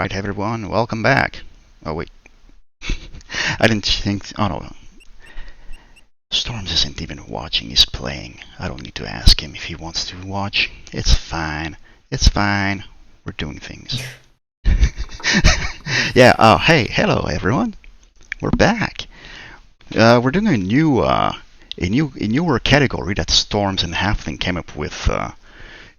Alright everyone, welcome back. Oh wait. I didn't think... Oh no. Storms isn't even watching, he's playing. I don't need to ask him if he wants to watch. It's fine. It's fine. We're doing things. Yeah, hey, hello everyone. We're back. We're doing a newer category that Storms and Halfling came up with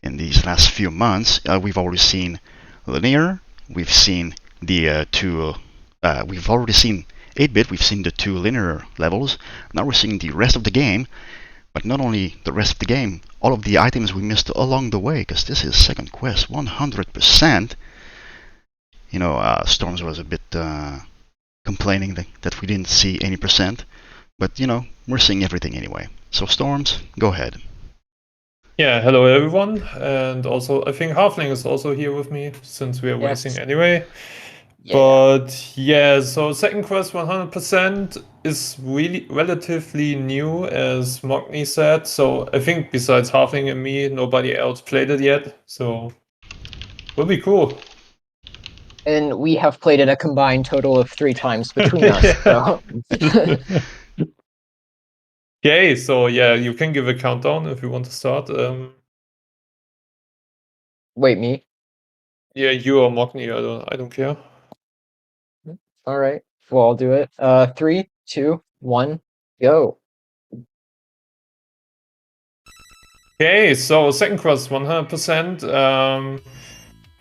in these last few months. We've already seen linear, we've seen the we've already seen 8-bit, we've seen the 2 linear levels. Now we're seeing the rest of the game, but not only the rest of the game, all of the items we missed along the way, because this is second quest 100%. You know, Storms was a bit complaining that we didn't see any percent, but you know, we're seeing everything anyway. So Storms, go ahead. Yeah, hello everyone, and also I think Halfling is also here with me since we are racing anyway. Yeah. But yeah, so second quest 100% is really relatively new, as Mogni said. So I think besides Halfling and me, nobody else played it yet. So will be cool. And we have played it a combined total of 3 times between us. So. Okay, so yeah, you can give a countdown if you want to start. Wait, me? Yeah, you or Mogni, I don't care. All right. Well, I'll do it. 3, 2, 1, go. Okay, so second quest 100%.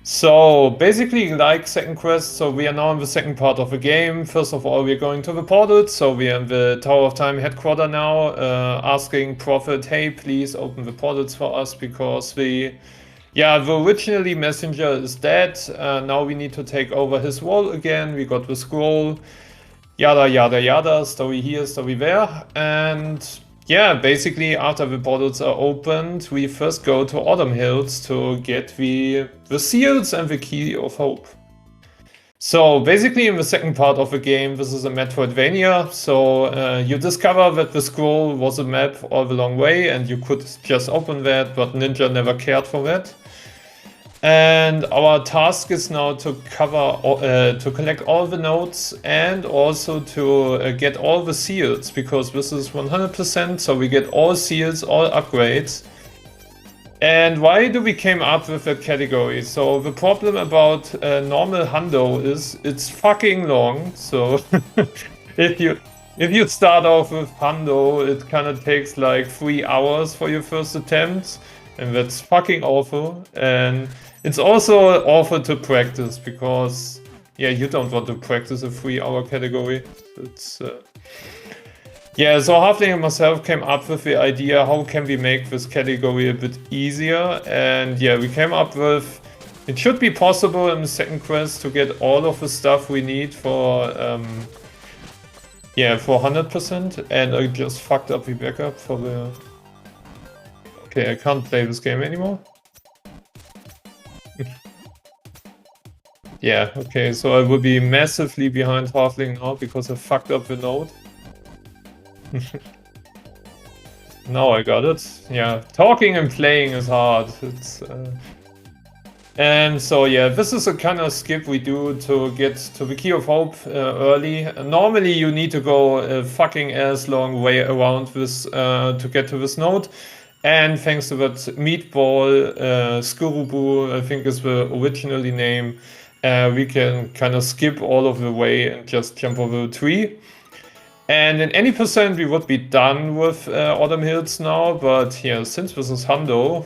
So basically, like second quest, so we are now in the second part of the game. First of all, we're going to the portal. So we are in the Tower of Time headquarters now, asking Prophet, hey, please open the portals for us, because the originally messenger is dead. Now we need to take over his role again. We got the scroll, yada yada yada, story here, story there. And yeah, basically after the portals are opened, we first go to Autumn Hills to get the seals and the key of hope. So basically in the second part of the game, this is a Metroidvania. So you discover that the scroll was a map all the long way, and you could just open that, but Ninja never cared for that. And our task is now to collect all the notes, and also to get all the seals, because this is 100%, so we get all seals, all upgrades. And why do we came up with that category? So the problem about normal hundo is it's fucking long. So if you start off with hundo, it kind of takes like 3 hours for your first attempt, and that's fucking awful. And it's also awful to practice, because yeah, you don't want to practice a 3-hour category. It's yeah, so Halfling and myself came up with the idea, how can we make this category a bit easier? And yeah, we came up with, it should be possible in the second quest to get all of the stuff we need for 100%. And I just fucked up the backup for the... Okay, I can't play this game anymore. Yeah, okay, so I will be massively behind Halfling now because I fucked up the node. Now I got it. Yeah, talking and playing is hard. It's and so yeah, this is a kind of skip we do to get to the Key of Hope early. Normally you need to go a fucking ass long way around this to get to this node. And thanks to that meatball, Skurubu, I think is the originally name, we can kind of skip all of the way and just jump over the tree. And in any percent we would be done with Autumn Hills now, but yeah, since this is hundo,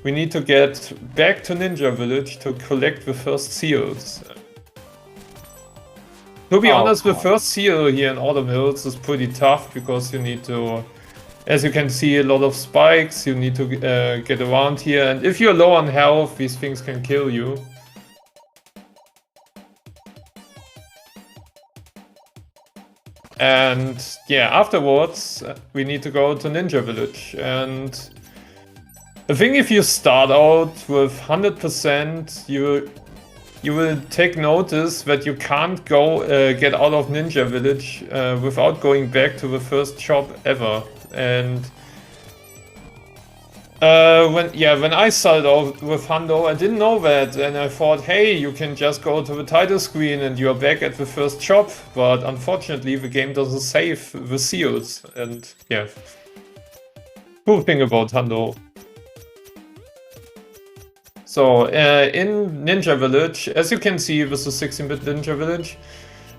we need to get back to Ninja Village to collect the first seals. To be honest, the first seal here in Autumn Hills is pretty tough, because you need to, as you can see, a lot of spikes, you need to get around here, and if you're low on health, these things can kill you. And yeah, afterwards we need to go to Ninja Village. And I think if you start out with 100%, you will take notice that you can't go get out of Ninja Village without going back to the first shop ever. And When I started off with Hundo, I didn't know that, and I thought, hey, you can just go to the title screen and you're back at the first shop. But unfortunately, the game doesn't save the seals, and yeah. Cool thing about Hundo. So in Ninja Village, as you can see, this is 16-bit Ninja Village.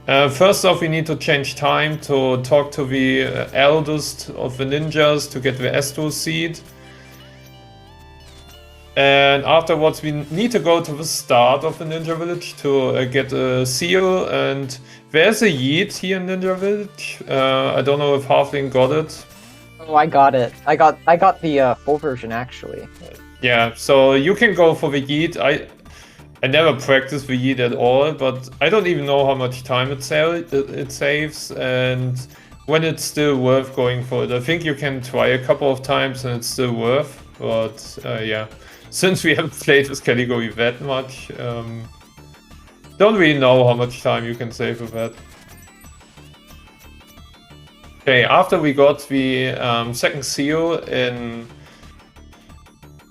First off, we need to change time to talk to the eldest of the ninjas to get the Esto seed. And afterwards, we need to go to the start of the Ninja Village to get a seal. And there's a yeet here in Ninja Village. I don't know if Halfling got it. Oh, I got it. I got the full version actually. Yeah, so you can go for the yeet. I never practiced the yeet at all, but I don't even know how much time it saves and when it's still worth going for it. I think you can try a couple of times and it's still worth, but yeah. Since we haven't played this category that much, don't really know how much time you can save with that. Okay, after we got the second seal in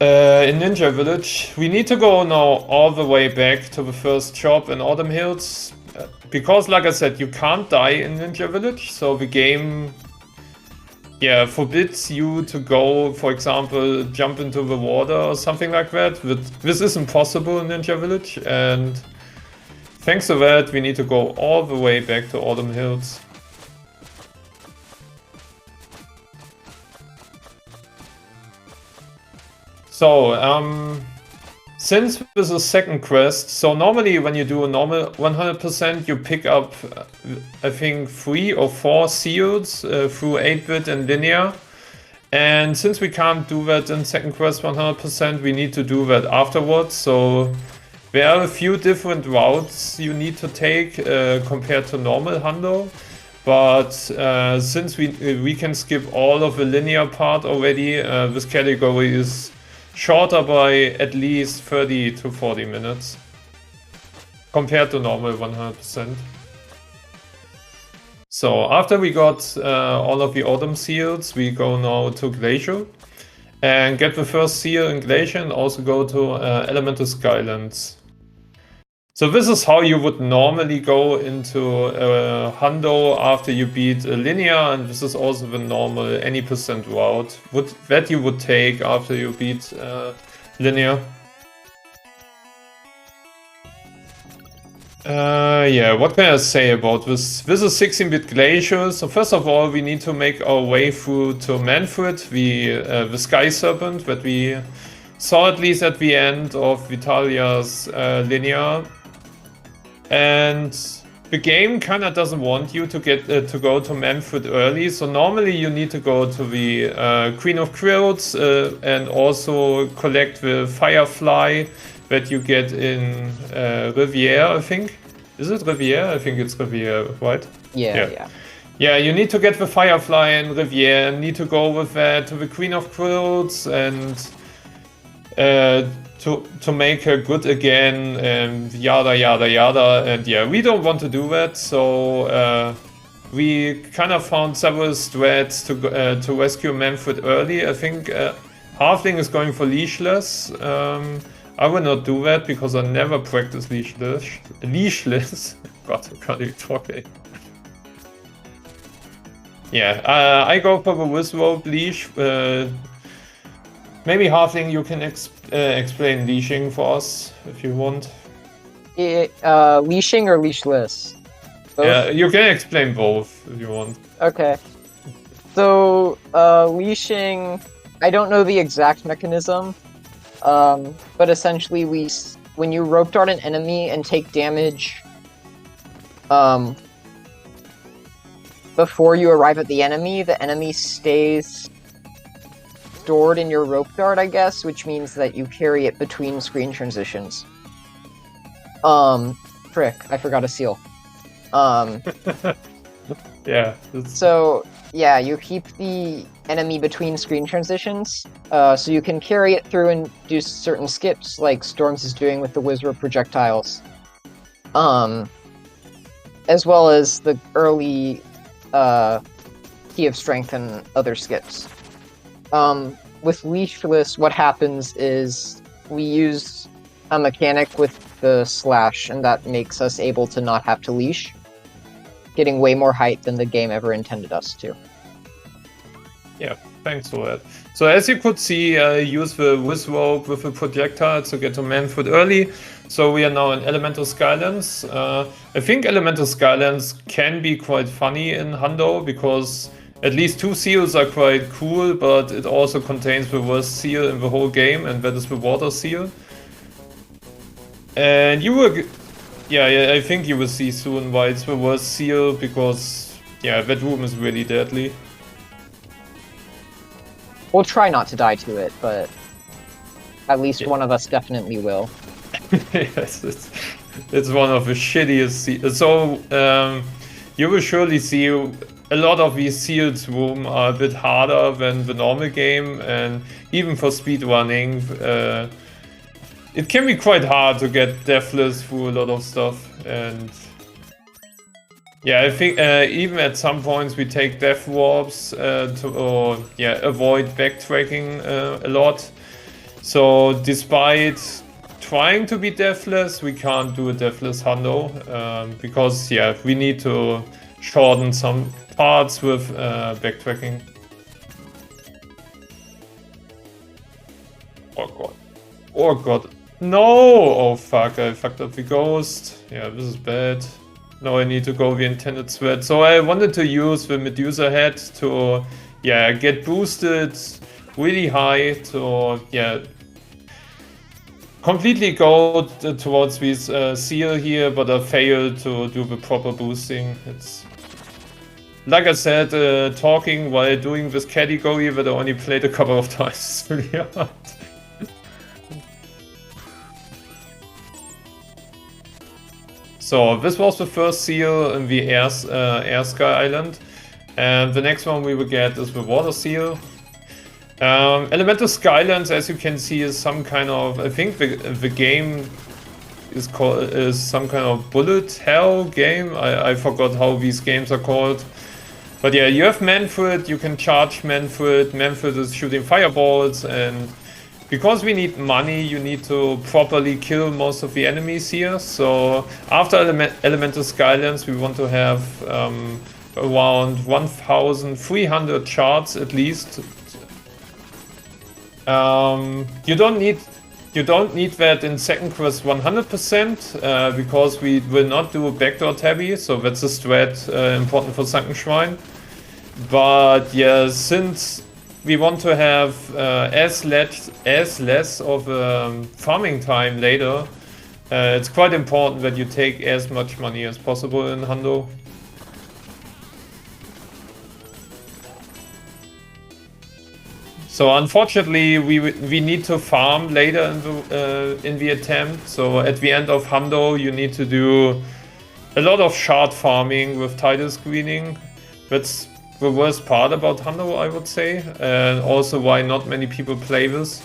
Ninja Village, we need to go now all the way back to the first shop in Autumn Hills. Because, like I said, you can't die in Ninja Village, so the game forbids you to go, for example, jump into the water or something like that. This isn't possible in Ninja Village, and thanks to that, we need to go all the way back to Autumn Hills. So, since this is second quest, so normally when you do a normal 100%, you pick up, I think, 3 or 4 seals through 8-bit and linear. And since we can't do that in second quest 100%, we need to do that afterwards. So there are a few different routes you need to take compared to normal Hundo. But since we can skip all of the linear part already, this category is shorter by at least 30 to 40 minutes compared to normal 100%. So after we got all of the autumn seals, we go now to Glacier and get the first seal in Glacier and also go to Elemental Skylands. So this is how you would normally go into Hundo after you beat a linear, and this is also the normal any percent route that you would take after you beat linear. Yeah, what can I say about this? This is 16-bit Glacier. So first of all, we need to make our way through to Manfred, the Sky Serpent that we saw at least at the end of Vitalia's linear. And the game kind of doesn't want you to get to go to Manfred early, so normally you need to go to the Queen of Quilts and also collect the Firefly that you get in Riviere, I think. Is it Riviere? I think it's Riviere, right? Yeah. Yeah, you need to get the Firefly in Riviere and need to go with that to the Queen of Quilts and to make her good again, and yada yada yada. And yeah, we don't want to do that, so we kind of found several strats to rescue Manfred early. I think Halfling is going for leashless. I will not do that because I never practice leashless. God, I can't even talk. Yeah, I go for the Wizrobe leash. Maybe Halfling, you can explain leashing for us if you want. Leashing or leashless? Both? Yeah, you can explain both if you want. Okay. So, leashing, I don't know the exact mechanism, but essentially when you rope dart an enemy and take damage before you arrive at the enemy stays stored in your rope dart, I guess, which means that you carry it between screen transitions. Frick, I forgot a seal. Yeah. So, yeah, you keep the enemy between screen transitions, so you can carry it through and do certain skips, like Storms is doing with the Wizard projectiles. As well as the early Key of Strength and other skips. with leashless, what happens is we use a mechanic with the slash, and that makes us able to not have to leash, getting way more height than the game ever intended us to. Yeah, thanks for that. So as you could see, I use the whiz rope with a projectile to get to Manfoot early. So we are now in Elemental Skylands. I think Elemental Skylands can be quite funny in Hundo because at least 2 seals are quite cool, but it also contains the worst seal in the whole game, and that is the water seal. And you will, yeah, I think you will see soon why it's the worst seal, because yeah, that room is really deadly. We'll try not to die to it, but at least one of us definitely will. Yes, it's one of the shittiest seals. So you will surely see a lot of these seals room are a bit harder than the normal game, and even for speedrunning, it can be quite hard to get deathless through a lot of stuff. And yeah, I think even at some points we take death warps to avoid backtracking a lot. So despite trying to be deathless, we can't do a deathless hundo because yeah, we need to shorten some parts with backtracking. Oh god. Oh god. No! Oh fuck, I fucked up the ghost. Yeah, this is bad. Now I need to go the intended sweat. So I wanted to use the Medusa head to, yeah, get boosted really high to, yeah, completely go towards this seal here, but I failed to do the proper boosting. It's, like I said, talking while doing this category that I only played a couple of times is really hard. So this was the first seal in the air sky island, and the next one we will get is the water seal. Elemental Skylands, as you can see, is some kind of, I think the game is some kind of bullet hell game. I forgot how these games are called. But yeah, you have Manfoot, you can charge Manfoot. Manfoot is shooting fireballs, and because we need money, you need to properly kill most of the enemies here. So after Elemental Skylands, we want to have around 1,300 shards at least. You don't need that in second quest 100% because we will not do a backdoor tabby, so that's a strat important for Sunken Shrine. But yeah, since we want to have as less of farming time later, it's quite important that you take as much money as possible in Hundo. So unfortunately, we need to farm later in the attempt. So at the end of Hundo, you need to do a lot of shard farming with title screening. That's the worst part about Hundo, I would say, and also why not many people play this.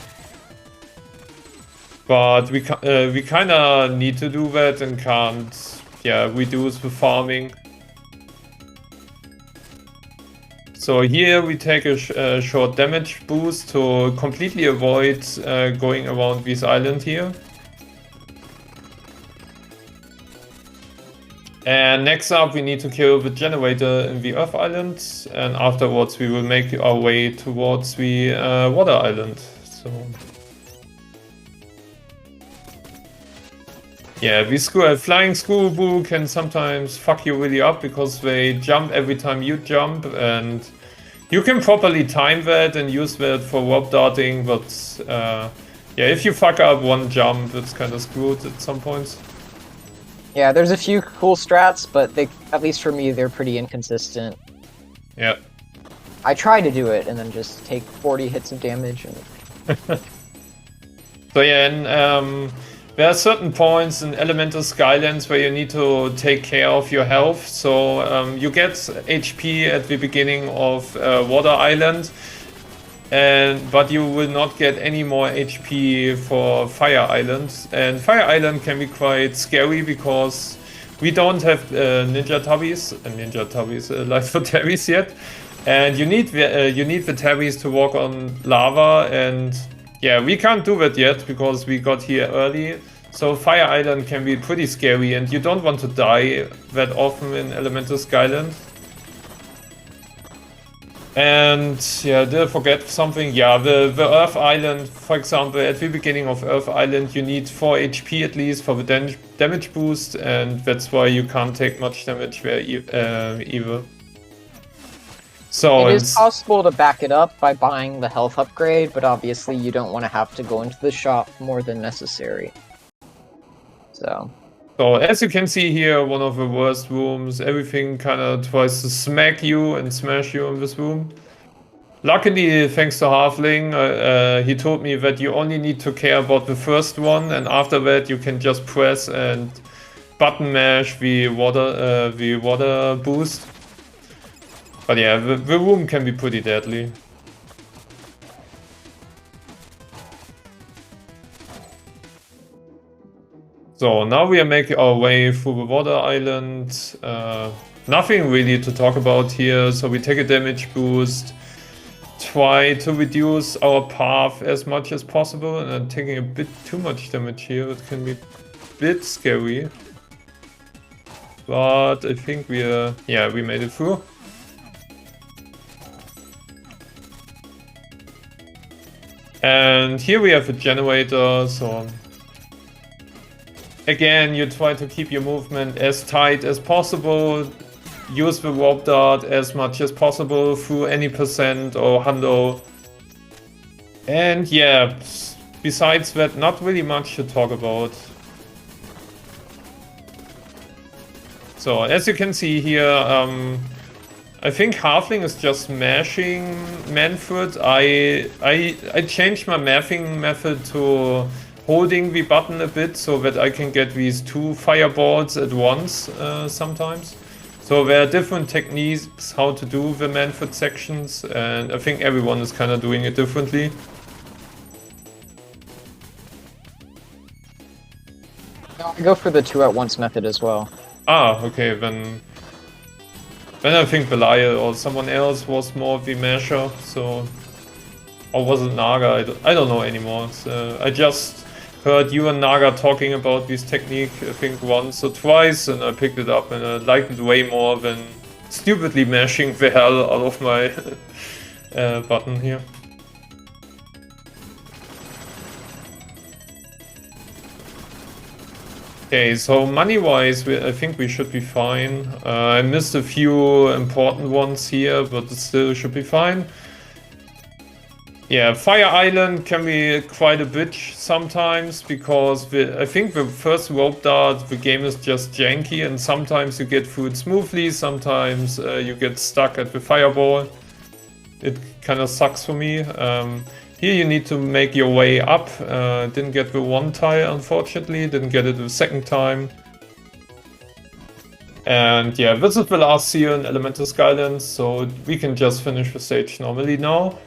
But we kind of need to do that and can't, yeah, reduce the farming. So here we take a short damage boost to completely avoid going around this island here. And next up we need to kill the generator in the Earth Island, and afterwards we will make our way towards the Water Island. So yeah, the flying Scooby-Doo can sometimes fuck you really up because they jump every time you jump, and you can properly time that and use that for warp darting, but yeah, if you fuck up one jump, it's kind of screwed at some points. Yeah, there's a few cool strats, but they, at least for me, they're pretty inconsistent. Yeah. I try to do it and then just take 40 hits of damage. And... So yeah, and there are certain points in Elemental Skylands where you need to take care of your health. So you get HP at the beginning of Water Island, but you will not get any more HP for Fire Island. And Fire Island can be quite scary because we don't have Ninja Tubbies alive for Tabbies yet. And you need the tabbies to walk on lava, and yeah, we can't do that yet because we got here early. So Fire Island can be pretty scary, and you don't want to die that often in Elemental Skyland. And yeah, did I forget something? Yeah, the Earth Island, for example, at the beginning of Earth Island, you need 4 HP at least for the damage boost, and that's why you can't take much damage there either. So it is possible to back it up by buying the health upgrade, but obviously you don't want to have to go into the shop more than necessary. So as you can see here, one of the worst rooms, everything kind of tries to smack you and smash you in this room. Luckily, thanks to Halfling, he told me that you only need to care about the first one, and after that you can just press and button mash the water boost. But yeah, the room can be pretty deadly. So now we are making our way through the water island. Nothing really to talk about here. So we take a damage boost, try to reduce our path as much as possible, and I'm taking a bit too much damage here. It can be a bit scary. But I think we made it through. And here we have a generator, so again, you try to keep your movement as tight as possible, use the warp dart as much as possible through any percent or hundo. And yeah, besides that, not really much to talk about. So as you can see here, I think Halfling is just mashing Manfred. I changed my mathing method to holding the button a bit so that I can get these 2 fireballs at once sometimes. So there are different techniques how to do the Manfred sections, and I think everyone is kind of doing it differently. I go for the 2 at once method as well. Ah, okay, then I think Belial or someone else was more of the masher, so... Or was it Naga? I don't know anymore. So I just heard you and Naga talking about this technique, I think once or twice, and I picked it up and I liked it way more than stupidly mashing the hell out of my button here. Okay, so money-wise, I think we should be fine. I missed a few important ones here, but it still should be fine. Yeah, Fire Island can be quite a bitch sometimes, because I think the first rope dart, the game is just janky, and sometimes you get through it smoothly, sometimes you get stuck at the fireball. It kind of sucks for me. Here you need to make your way up. Didn't get the 1 tile, unfortunately. Didn't get it the 2nd time. And yeah, this is the last seal in Elemental Skylands, so we can just finish the stage normally now.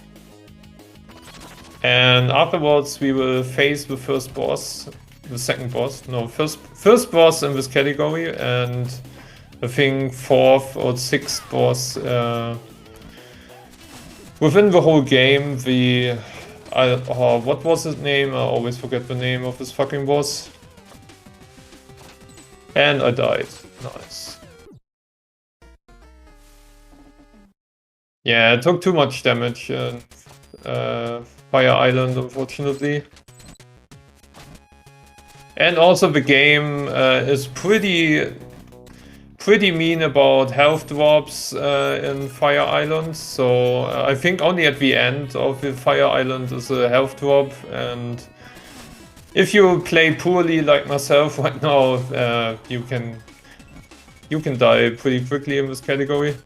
And afterwards we will face the first boss, the second boss, no, first boss in this category, and I think 4th or 6th boss within the whole game. What was his name? I always forget the name of this fucking boss. And I died. Nice. Yeah, it took too much damage in Fire Island, unfortunately. And also the game is pretty mean about health drops in Fire Island, so I think only at the end of the Fire Island is a health drop, and if you play poorly like myself right now, you can die pretty quickly in this category.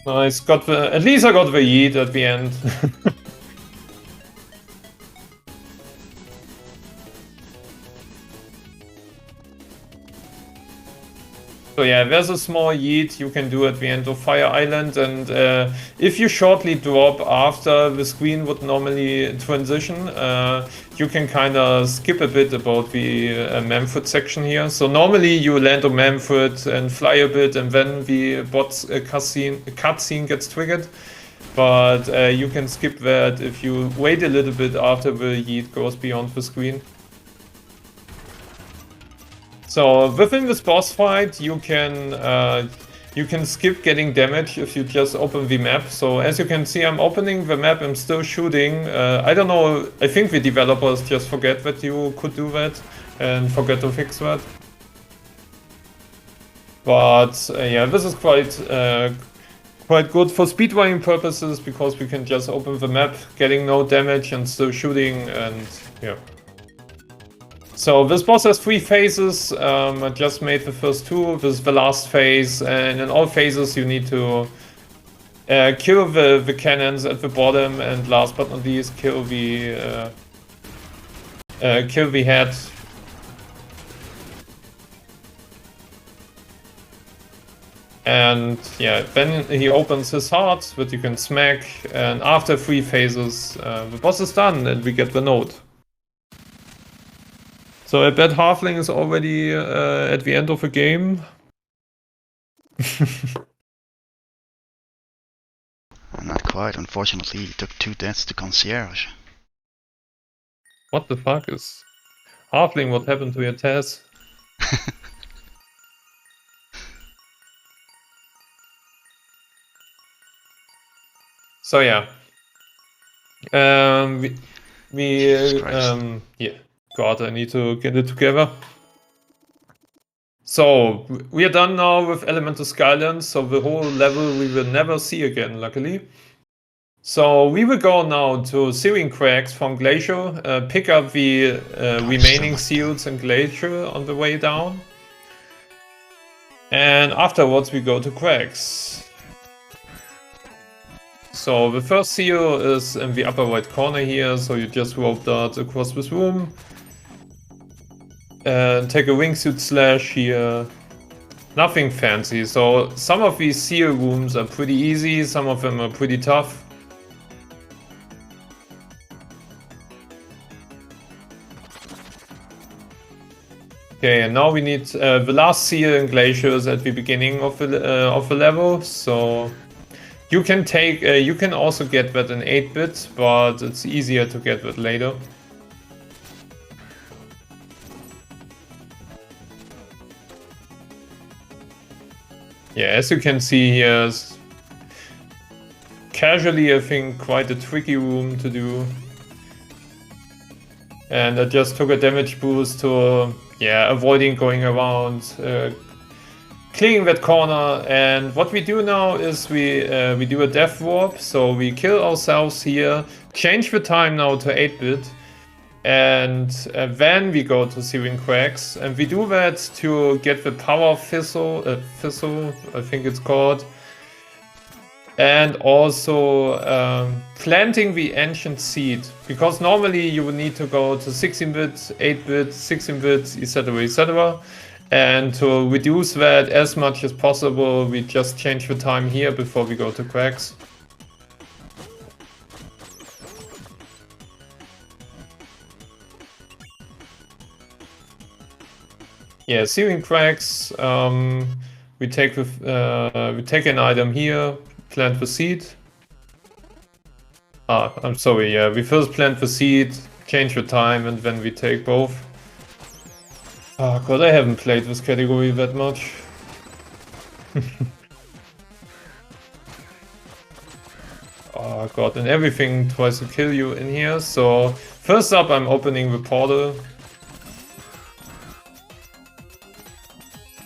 Nice, at least I got the yeet at the end. So yeah, there's a small yeet you can do at the end of Fire Island, and if you shortly drop after the screen would normally transition, you can kind of skip a bit about the Manfred section here. So normally you land on Manfred and fly a bit, and then the bot's cutscene gets triggered. But you can skip that if you wait a little bit after the yeet goes beyond the screen. So within this boss fight, you can skip getting damage if you just open the map. So as you can see, I'm opening the map, I'm still shooting. I don't know, I think the developers just forget that you could do that and forget to fix that. But yeah, this is quite good for speedrunning purposes, because we can just open the map, getting no damage and still shooting, and yeah. So this boss has 3 phases. I just made the first 2. This is the last phase, and in all phases you need to kill the cannons at the bottom, and last but not least kill the head. And yeah, then he opens his heart that you can smack, and after 3 phases the boss is done and we get the note. So I bet Halfling is already at the end of the game. Not quite, unfortunately. He took 2 deaths to concierge. What the fuck is... Halfling, what happened to your Taz? So yeah. Yeah. God, I need to get it together. So, we are done now with Elemental Skylands, so the whole level we will never see again, luckily. So, we will go now to Searing Cracks from Glacier, pick up the remaining seals in Glacier on the way down. And afterwards we go to Cracks. So, the first seal is in the upper right corner here, so you just rope dart across this room. Take a wingsuit slash here. Nothing fancy. So some of these seal rooms are pretty easy, some of them are pretty tough. Okay, and now we need the last seal in Glaciers at the beginning of the level. So you can take, you can also get that in 8-bit, but it's easier to get that later. Yeah, as you can see here, casually I think quite a tricky room to do. And I just took a damage boost to, yeah, avoiding going around, clearing that corner. And what we do now is we do a death warp, so we kill ourselves here, change the time now to 8-bit. And then we go to Searing Cracks, and we do that to get the power thistle, I think it's called, and also planting the ancient seed, because normally you would need to go to 16-bit, 8-bit, 16-bit, etc, etc, and to reduce that as much as possible, we just change the time here before we go to Cracks. Yeah, Searing Cracks, we take an item here, plant the seed. I'm sorry, yeah, we first plant the seed, change the time, and then we take both. Oh god, I haven't played this category that much. Oh god, and everything tries to kill you in here, so first up I'm opening the portal.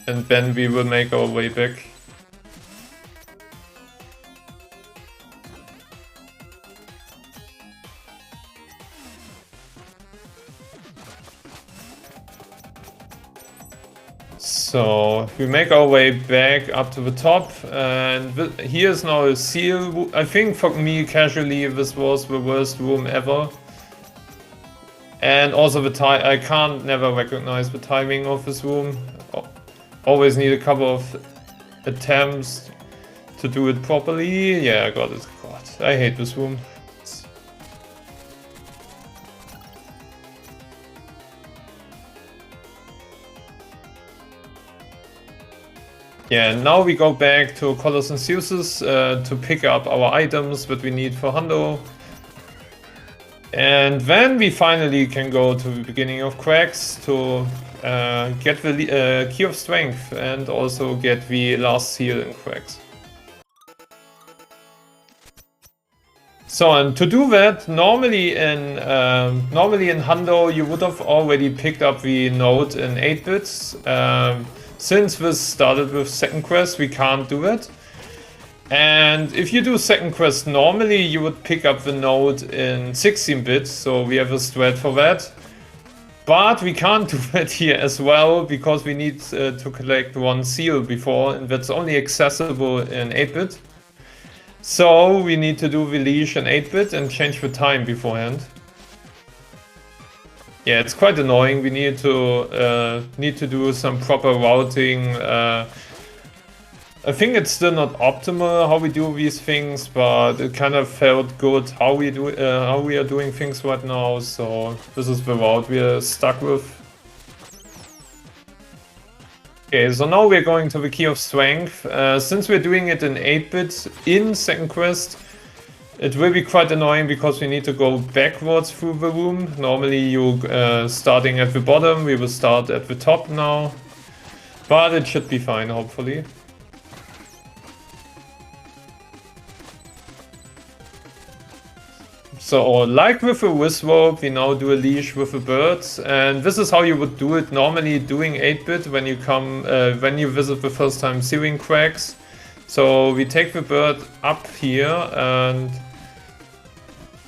And then we will make our way back. So we make our way back up to the top, and here's now a seal. I think for me casually this was the worst room ever. And also the time, I can't never recognize the timing of this room. always need a couple of attempts to do it properly. Yeah, I got it. God, I hate this room. Yeah, now we go back to Colors and Uses to pick up our items that we need for Hundo. And then we finally can go to the beginning of Cracks to get the Key of Strength and also get the last seal in Cracks. So, and to do that, normally in Hundo you would have already picked up the node in 8 bits. Since this started with second quest, we can't do it. And if you do second quest normally, you would pick up the node in 16 bits, so we have a strat for that. But we can't do that here as well, because we need to collect one seal before, and that's only accessible in 8 bit. So we need to do the leash in 8 bit and change the time beforehand. Yeah, it's quite annoying. We need to do some proper routing. I think it's still not optimal how we do these things, but it kind of felt good how we are doing things right now. So this is the route we are stuck with. Okay, so now we're going to the Key of Strength. Since we're doing it in 8-bit in second quest, it will be quite annoying because we need to go backwards through the room. Normally you starting at the bottom, we will start at the top now. But it should be fine, hopefully. So, like with a whiz rope, we now do a leash with a bird, and this is how you would do it normally doing 8-bit when you visit the first time searing Cracks. So we take the bird up here and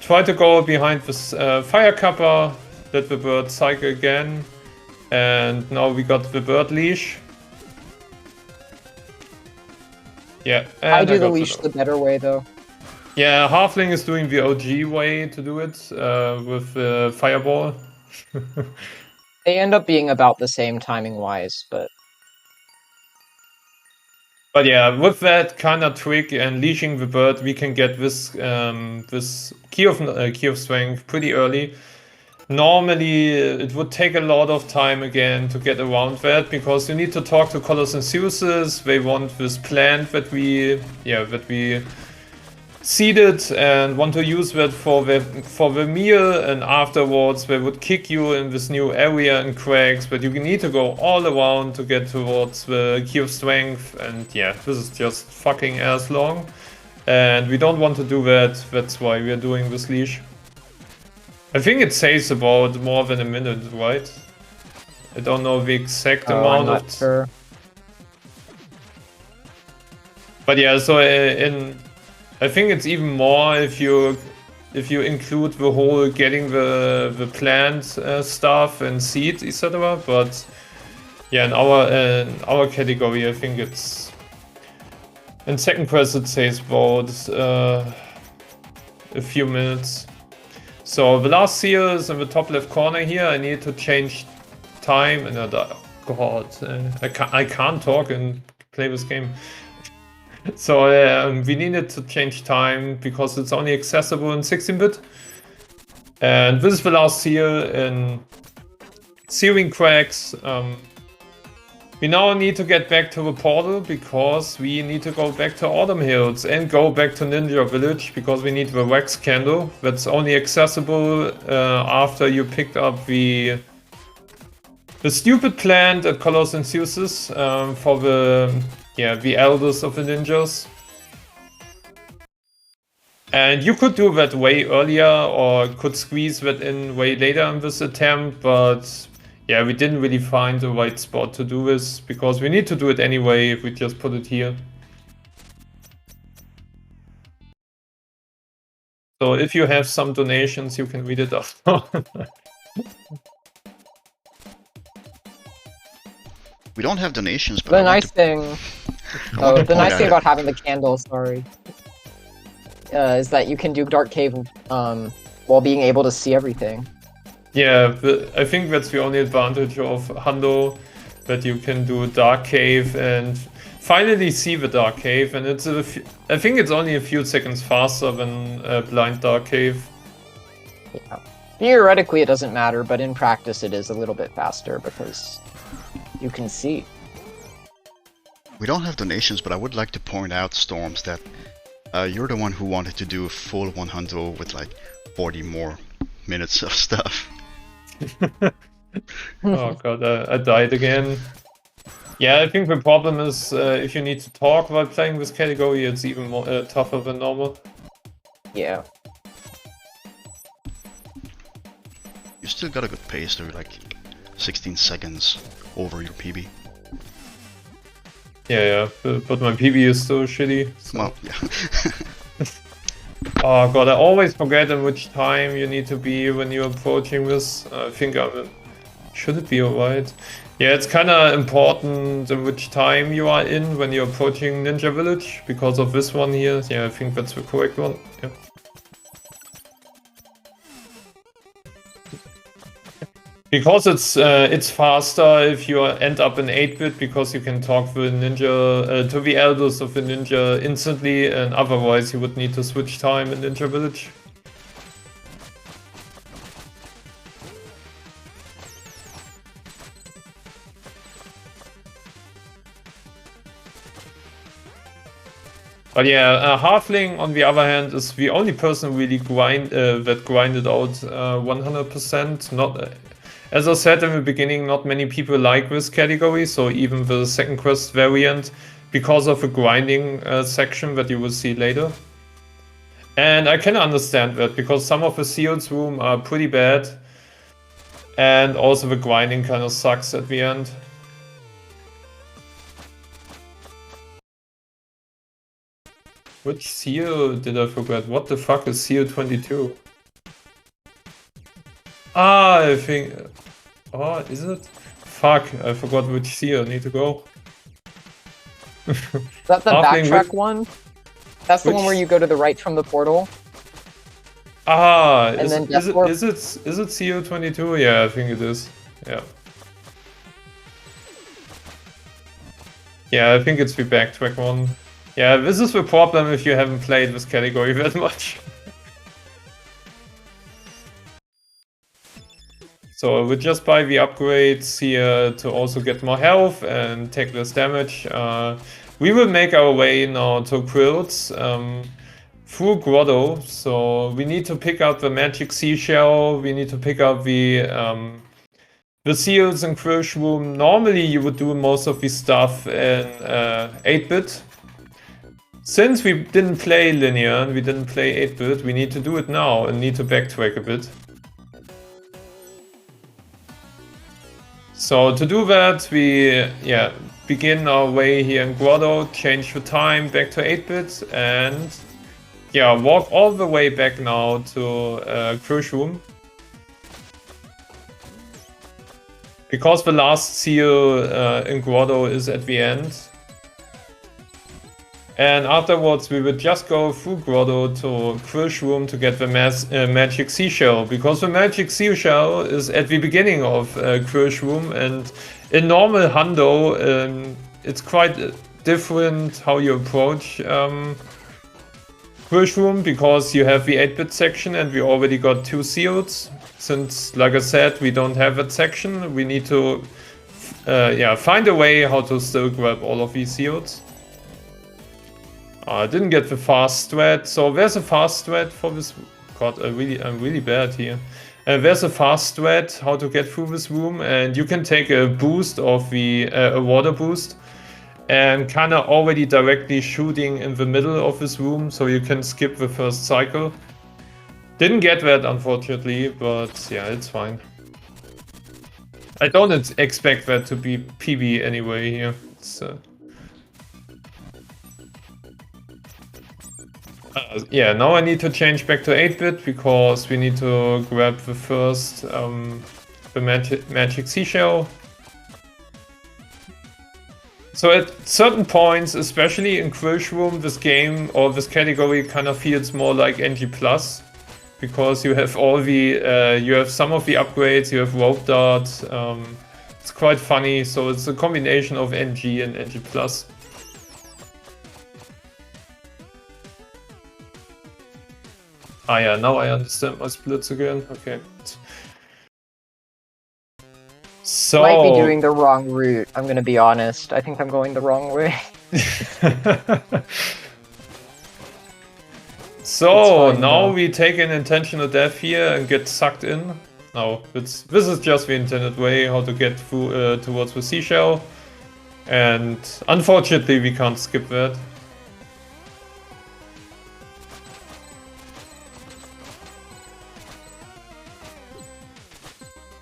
try to go behind this fire cuppa, let the bird cycle again, and now we got the bird leash. Yeah, and I do the leash the better way though. Yeah, Halfling is doing the OG way to do it with the fireball. They end up being about the same timing wise, but yeah, with that kind of trick and leashing the bird, we can get this this key of strength pretty early. Normally, it would take a lot of time again to get around that because you need to talk to Colors and Uses. They want this plant that we seeded and want to use that for the meal, and afterwards they would kick you in this new area in Cracks, but you need to go all around to get towards the Key of Strength, and yeah, this is just fucking ass long, and we don't want to do that. That's why we are doing this leash. I think it saves about more than a minute, right? I don't know the exact amount. I'm not sure. But yeah, so I think it's even more if you include the whole getting the plant stuff and seed, etc. But yeah, in our category, I think it's in second quest it says about a few minutes. So the last seal is in the top left corner here. I need to change time, and God, I can't talk and play this game. So we needed to change time because it's only accessible in 16-bit. And this is the last seal in searing Cracks. We now need to get back to the portal because we need to go back to Autumn Hills and go back to Ninja Village because we need the wax candle. That's only accessible after you picked up the stupid plant at Colors and Uses for the elders of the ninjas. And you could do that way earlier or could squeeze that in way later in this attempt, but yeah, we didn't really find the right spot to do this because we need to do it anyway if we just put it here. So if you have some donations, you can read it off. We don't have donations, but the nice thing about having the candle, is that you can do Dark Cave while being able to see everything. Yeah, I think that's the only advantage of Hundo. that you can do Dark Cave and finally see the Dark Cave, and it's I think it's only a few seconds faster than Blind Dark Cave. Yeah. Theoretically, it doesn't matter, but in practice, it is a little bit faster because you can see. We don't have donations, but I would like to point out, Storms, that you're the one who wanted to do a full 100 with like 40 more minutes of stuff. Oh god, I died again. Yeah, I think the problem is if you need to talk while playing this category, it's even more tougher than normal. Yeah. You still got a good pace there, like 16 seconds over your PB. Yeah, but my PB is so shitty. So. Well, yeah. Oh god, I always forget in which time you need to be when you're approaching this. I think should it be alright? Yeah, it's kinda important in which time you are in when you're approaching Ninja Village, because of this one here. Yeah, I think that's the correct one. Yeah. Because it's faster if you end up in 8-bit, because you can talk the ninja to the elders of the ninja instantly, and otherwise you would need to switch time in Ninja Village. But yeah, Halfling on the other hand is the only person really that grinded out 100%. Not. As I said in the beginning, not many people like this category, so even the second quest variant, because of the grinding section that you will see later. And I can understand that, because some of the sealed room are pretty bad, and also the grinding kind of sucks at the end. Which seal did I forget? What the fuck is seal 22? Ah, I think... Oh, is it? Fuck, I forgot which seal I need to go. Is that the backtrack one? That's the one where you go to the right from the portal? Ah, and is it seal 22? Yeah, I think it is. Yeah. Yeah, I think it's the backtrack one. Yeah, this is the problem if you haven't played this category that much. So I would just buy the upgrades here to also get more health and take less damage. We will make our way now to Quilts through Grotto. So we need to pick up the magic seashell. We need to pick up the seals in Quilch Room. Normally you would do most of this stuff in 8-bit. Since we didn't play linear and we didn't play 8-bit, we need to do it now and need to backtrack a bit. So to do that, we begin our way here in Grotto, change the time back to 8-bit, and walk all the way back now to Quilch Room. Because the last seal in Grotto is at the end. And afterwards we would just go through Grotto to Quilch Room to get the magic seashell, because the magic seashell is at the beginning of Quilch Room, and in normal Hundo it's quite different how you approach Quilch Room, because you have the 8-bit section and we already got 2 seals. Since, like I said, we don't have that section, we need to find a way how to still grab all of these seals. I didn't get the fast strat, so there's a fast strat for this. God, I'm really bad here. There's a fast strat how to get through this room, and you can take a boost of the a water boost, and kind of already directly shooting in the middle of this room, so you can skip the first cycle. Didn't get that unfortunately, but yeah, it's fine. I don't expect that to be PB anyway here. It's, now I need to change back to 8-bit because we need to grab the first the magic seashell. So at certain points, especially in Quilch Room, this game or this category kind of feels more like NG+, because you have all the you have some of the upgrades. You have rope dart, It's quite funny, so it's a combination of NG and NG+. Ah yeah, now I understand my splits again. Okay. So Might be doing the wrong route, I'm gonna be honest. I think I'm going the wrong way. So fine, now though. we take an intentional death here and get sucked in. No, this is just the intended way how to get through, towards the seashell. And unfortunately we can't skip that.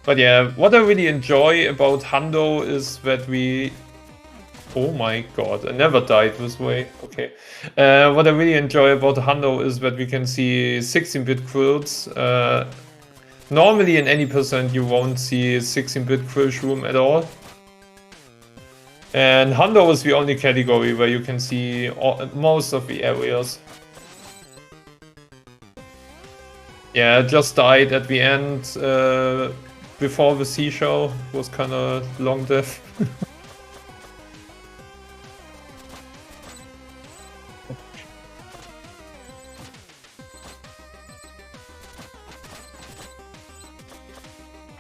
But yeah, what I really enjoy about Hundo is that we... Oh my god, I never died this way. Okay. What I really enjoy about Hundo is that we can see 16-bit quills. Normally in any percent you won't see 16-bit quill shroom at all. And Hundo is the only category where you can see most of the areas. Yeah, I just died at the end before the seashell. It was kind of long death.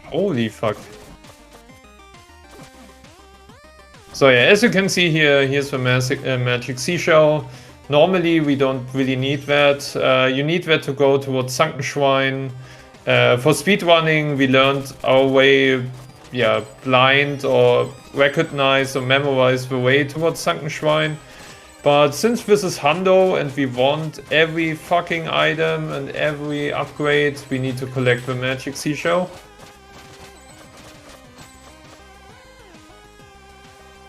Holy fuck. So yeah, as you can see here, here's the magic seashell. Normally we don't really need that. You need that to go towards Sunken Shrine. For speedrunning, we learned our way, yeah, blind or recognize or memorize the way towards Sunken Shrine. But since this is Hundo and we want every fucking item and every upgrade, we need to collect the magic seashell.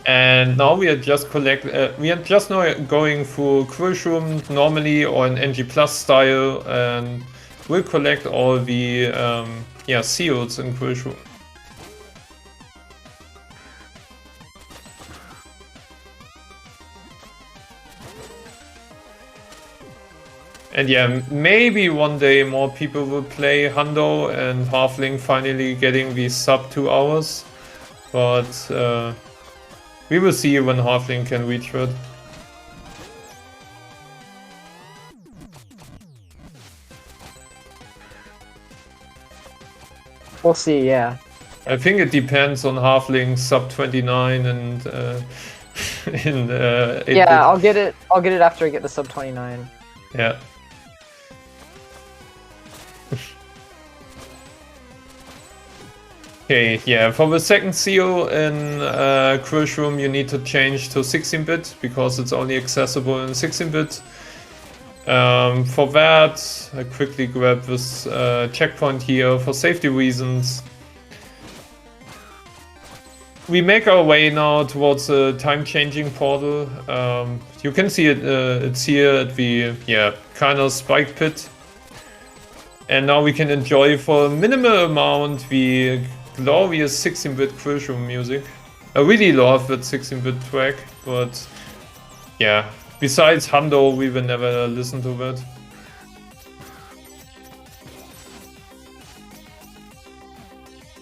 And now we are just now going through quill shroom normally or in NG Plus style, and we'll collect all the seals in quill shroom. And yeah, maybe one day more people will play Hundo and Halfling finally getting the sub 2 hours, but we will see when Halfling can reach that. We'll see, yeah. I think it depends on Halfling sub 29 and in 8-bit. Yeah, I'll get it after I get the sub 29. Yeah. Okay, yeah, for the second seal in quill shroom you need to change to 16-bit because it's only accessible in 16-bit. For that, I quickly grab this checkpoint here for safety reasons. We make our way now towards the time-changing portal. You can see it, it's here at the kind of spike pit. And now we can enjoy for a minimal amount the glorious 16-bit quill shroom music. I really love that 16-bit track, but yeah, besides Hundo, we will never listen to that.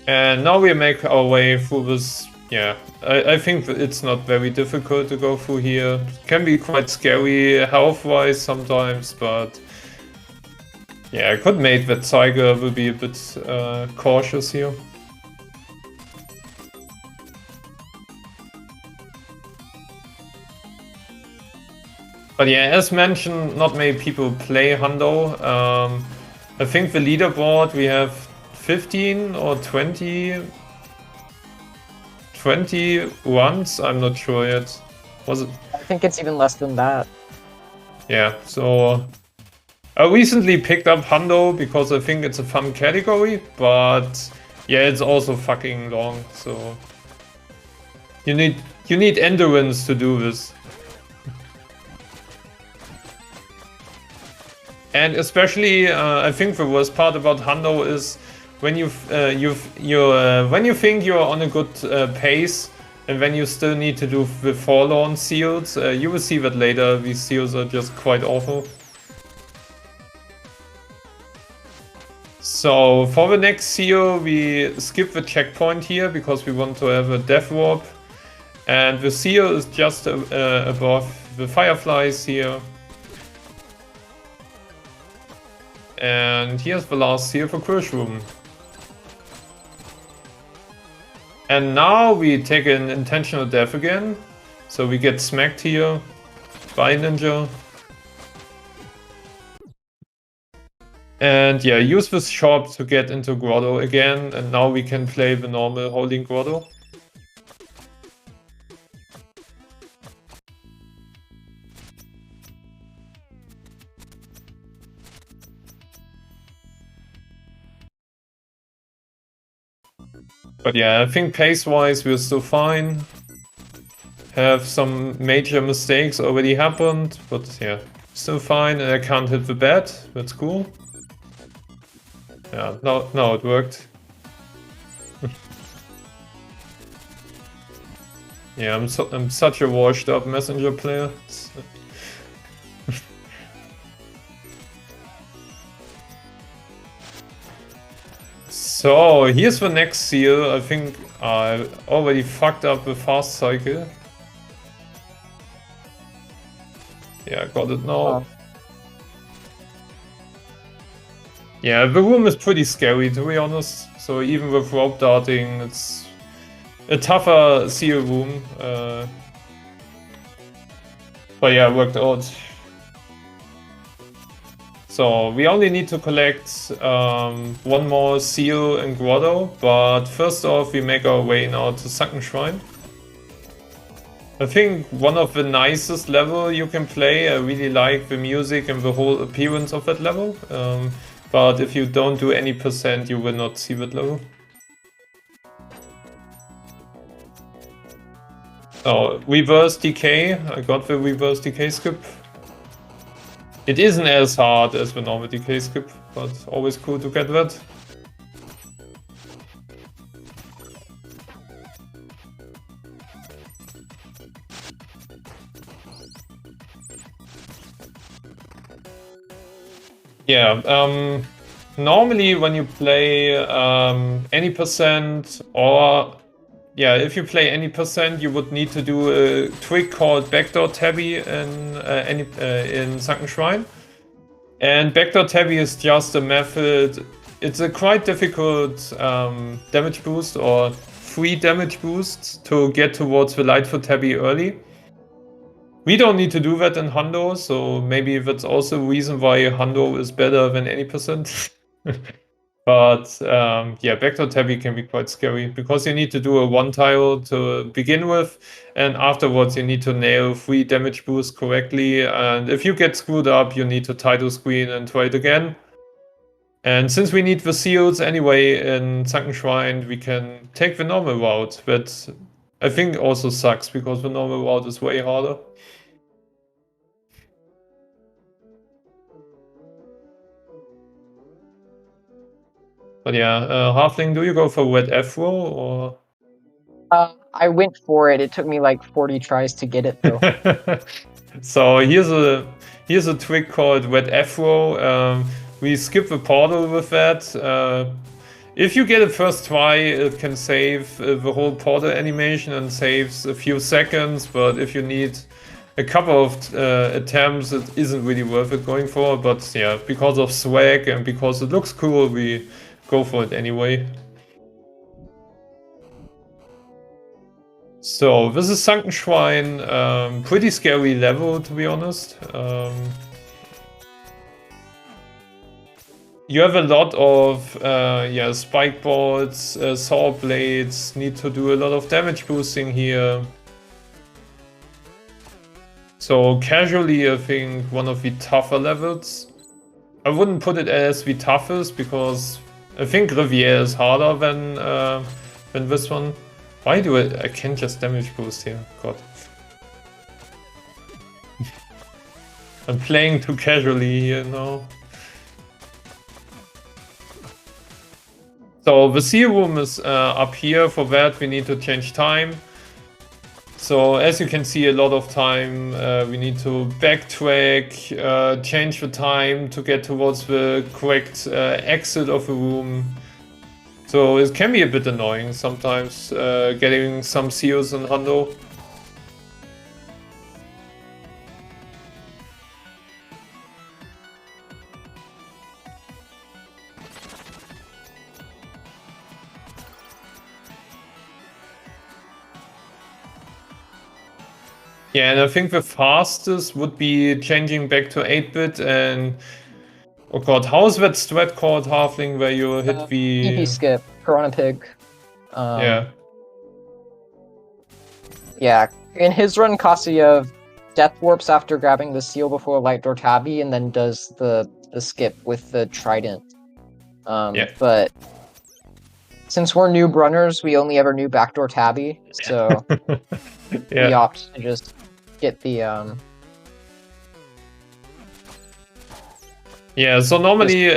And now we make our way through this. Yeah, I think it's not very difficult to go through here. It can be quite scary health-wise sometimes, but yeah, I could make that Tiger will be a bit cautious here. But yeah, as mentioned, not many people play Hundo. I think the leaderboard we have 15 or 20 runs, I'm not sure yet. Was it? I think it's even less than that. Yeah, so I recently picked up Hundo because I think it's a fun category, but yeah, it's also fucking long, so you need endurance to do this. And especially, I think the worst part about Hundo is when when you think you're on a good pace, and when you still need to do the forlorn seals. You will see that later. These seals are just quite awful. So for the next seal, we skip the checkpoint here because we want to have a death warp. And the seal is just above the fireflies here. And here's the last seal for Crush Room. And now we take an intentional death again. So we get smacked here by Ninja. And yeah, use this shop to get into Grotto again, and now we can play the normal holding Grotto. But yeah, I think pace-wise we're still fine. Have some major mistakes already happened, but yeah, still fine, and I can't hit the bed, that's cool. Yeah, no, it worked. Yeah, I'm such a washed up messenger player. So here's the next seal. I think I already fucked up the fast cycle. Yeah, got it now. Yeah, the room is pretty scary, to be honest. So even with rope darting, it's a tougher seal room. But yeah, it worked out. So we only need to collect one more seal in Grotto, but first off we make our way now to Sunken Shrine. I think one of the nicest level you can play. I really like the music and the whole appearance of that level. But if you don't do any percent, you will not see that level. Oh, reverse decay. I got the reverse decay skip. It isn't as hard as the normal decay skip, but always cool to get that. Yeah, normally when you play any percent, or yeah, if you play any percent, you would need to do a trick called backdoor tabby in Sunken Shrine. And backdoor tabby is just a method. It's a quite difficult damage boost or free damage boost to get towards the Lightfoot tabby early. We don't need to do that in Hundo, so maybe that's also a reason why Hundo is better than any percent. But yeah, backdoor tabby can be quite scary because you need to do a one tile to begin with, and afterwards you need to nail 3 damage boosts correctly. And if you get screwed up, you need to title screen and try it again. And since we need the seals anyway in Sunken Shrine, we can take the normal route, but I think also sucks because the normal route is way harder. But yeah, Halfling, do you go for Wet Afro or? I went for it. It took me like 40 tries to get it though. So here's a trick called Wet Afro. We skip the portal with that. If you get it first try, it can save the whole portal animation and saves a few seconds. But if you need a couple of attempts, it isn't really worth it going for. But yeah, because of swag and because it looks cool, we go for it anyway. So this is Sunken Shrine, pretty scary level to be honest. You have a lot of yeah, spike bolts, saw blades, need to do a lot of damage boosting here. So casually I think one of the tougher levels. I wouldn't put it as the toughest because I think Riviere is harder than this one. Why do I can't just damage boost here? God. I'm playing too casually here now. So the seal room is up here. For that we need to change time. So as you can see, a lot of time we need to backtrack, change the time to get towards the correct exit of the room. So it can be a bit annoying sometimes getting some seals in Hundo. Yeah, and I think the fastest would be changing back to 8-bit and... Oh god, how is that strat called, Halfling, where you hit the... EP skip, Piranha Pig. Yeah. Yeah, in his run, Kasiev death warps after grabbing the seal before Light Door Tabby, and then does the skip with the trident. Yeah. But since we're noob runners, we only ever knew backdoor Tabby, so we opt to just get the Yeah, so normally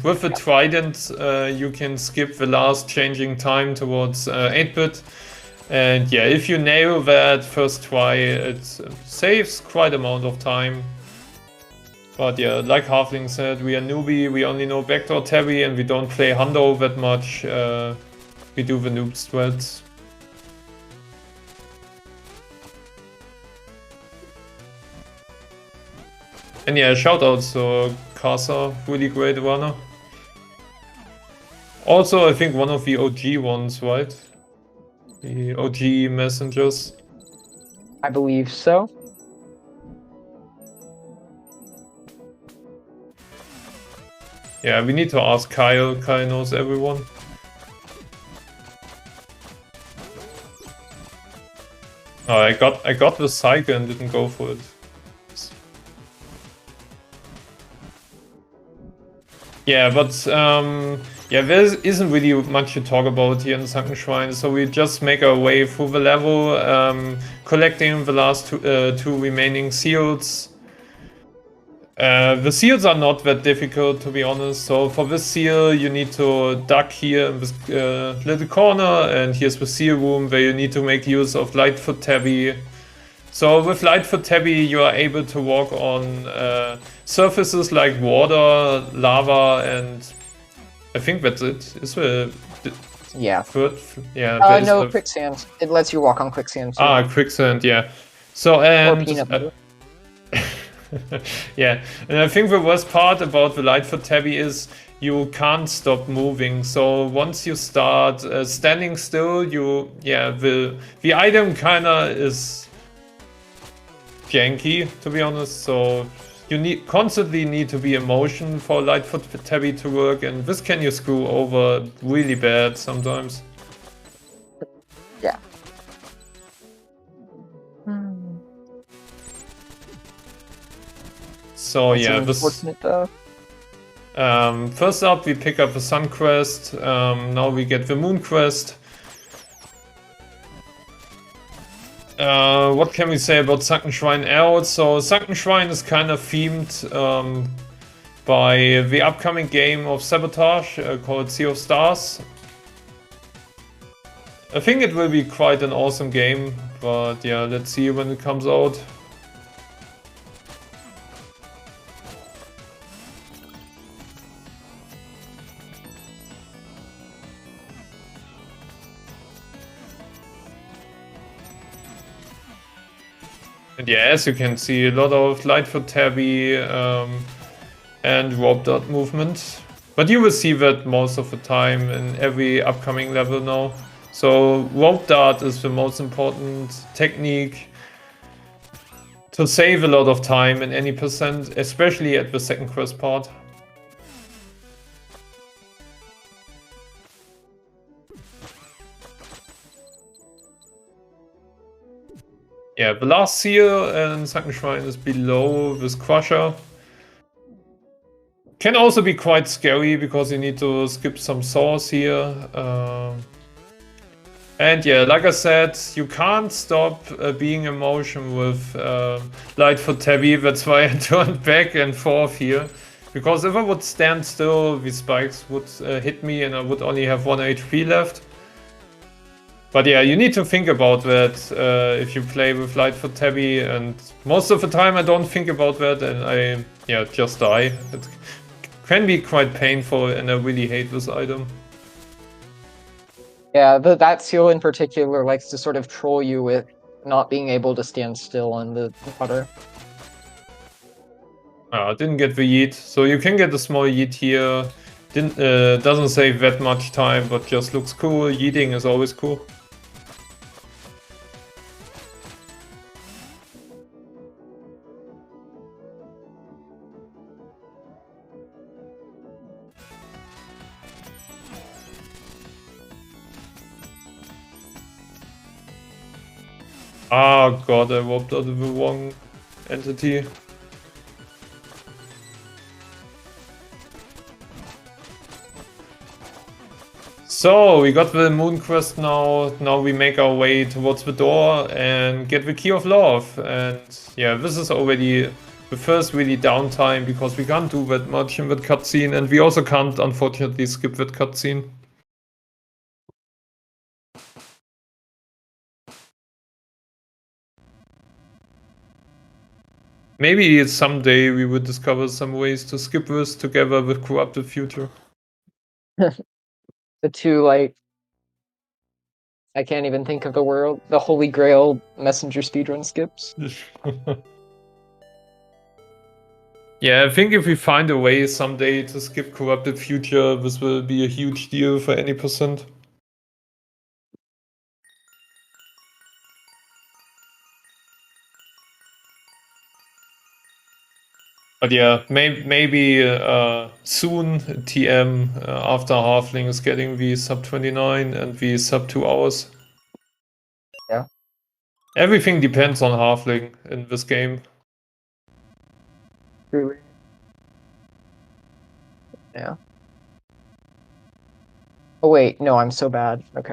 with the trident you can skip the last changing time towards 8-bit. And yeah, if you nail that first try, it saves quite amount of time. But yeah, like Halfling said, we are newbie, we only know backdoor Tabby and we don't play Hundo that much. We do the noob strats. And yeah, shoutouts to Casa, really great runner. Also, I think one of the OG ones, right? The OG messengers. I believe so. Yeah, we need to ask Kyle. Kyle knows everyone. Oh, I got the cycle and didn't go for it. Yeah, but yeah, there isn't really much to talk about here in Sunken Shrine, so we just make our way through the level, collecting the last two remaining seals. The seals are not that difficult, to be honest. So for this seal, you need to duck here in this little corner, and here's the seal room where you need to make use of Lightfoot Tabby. So with Lightfoot Tabby, you are able to walk on surfaces like water, lava, and I think that's it. Is the yeah. third? Yeah. No, quicksand. It lets you walk on quicksand too. Ah, quicksand. Yeah. So and or peanut butter. yeah, and I think the worst part about the Lightfoot Tabby is you can't stop moving. So once you start standing still, the item kinda is janky, to be honest. So you constantly need to be in motion for Lightfoot Tabby to work, and this can you screw over really bad sometimes. Yeah. So That's yeah, unfortunate, first up we pick up the Sun Crest, now we get the Moon Crest. What can we say about Sunken Shrine else? So Sunken Shrine is kind of themed by the upcoming game of Sabotage called Sea of Stars. I think it will be quite an awesome game, but yeah, let's see when it comes out. And yeah, as you can see, a lot of Lightfoot Tabby and Warp Dot movement. But you will see that most of the time in every upcoming level now. So Warp Dart is the most important technique to save a lot of time in any percent, especially at the second quest part. Yeah, the last seal in Sunken Shrine is below this Crusher. Can also be quite scary because you need to skip some saws here. And yeah, like I said, you can't stop being in motion with Lightfoot Tabby. That's why I turned back and forth here. Because if I would stand still, the spikes would hit me and I would only have 1 HP left. But yeah, you need to think about that if you play with Lightfoot Tabby, and most of the time I don't think about that and I just die. It can be quite painful and I really hate this item. Yeah, that seal in particular likes to sort of troll you with not being able to stand still on the water. Didn't get the yeet, so you can get a small yeet here. Doesn't save that much time, but just looks cool. Yeeting is always cool. Oh god, I warped out of the wrong entity. So, we got the moon quest now. Now we make our way towards the door and get the key of love. And yeah, this is already the first really downtime because we can't do that much in that cutscene. And we also can't, unfortunately, skip that cutscene. Maybe someday we would discover some ways to skip this together with Corrupted Future. The two, like, I can't even think of the holy grail messenger speedrun skips. Yeah, I think if we find a way someday to skip Corrupted Future, this will be a huge deal for any percent. But yeah, maybe soon TM after Halfling is getting the sub 29 and the sub 2 hours. Yeah. Everything depends on Halfling in this game. Truly. Yeah. Oh wait, no, I'm so bad. Okay.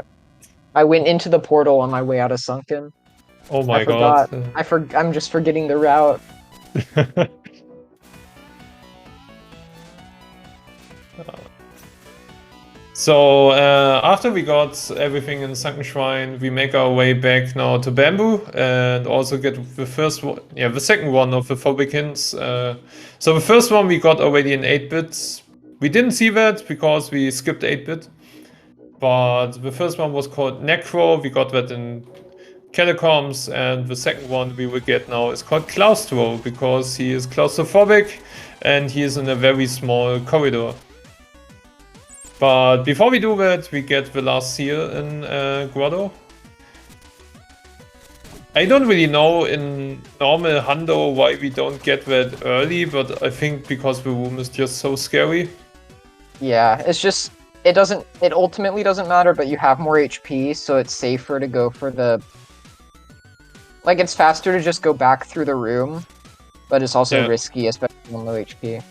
I went into the portal on my way out of Sunken. Oh my god. I'm just forgetting the route. So after we got everything in Sunken Shrine, we make our way back now to Bamboo and also get the first one, the second one of the phobic hints. So the first one we got already in 8-bit. We didn't see that because we skipped 8-bit. But the first one was called Necro. We got that in Catacombs, and the second one we will get now is called Claustro because he is claustrophobic and he is in a very small corridor. But before we do that, we get the last seal in Grotto. I don't really know in normal Hundo why we don't get that early, but I think because the room is just so scary. Yeah, it's just, it ultimately doesn't matter, but you have more HP, so it's safer to go for the... Like, it's faster to just go back through the room, but it's also risky, especially on low HP.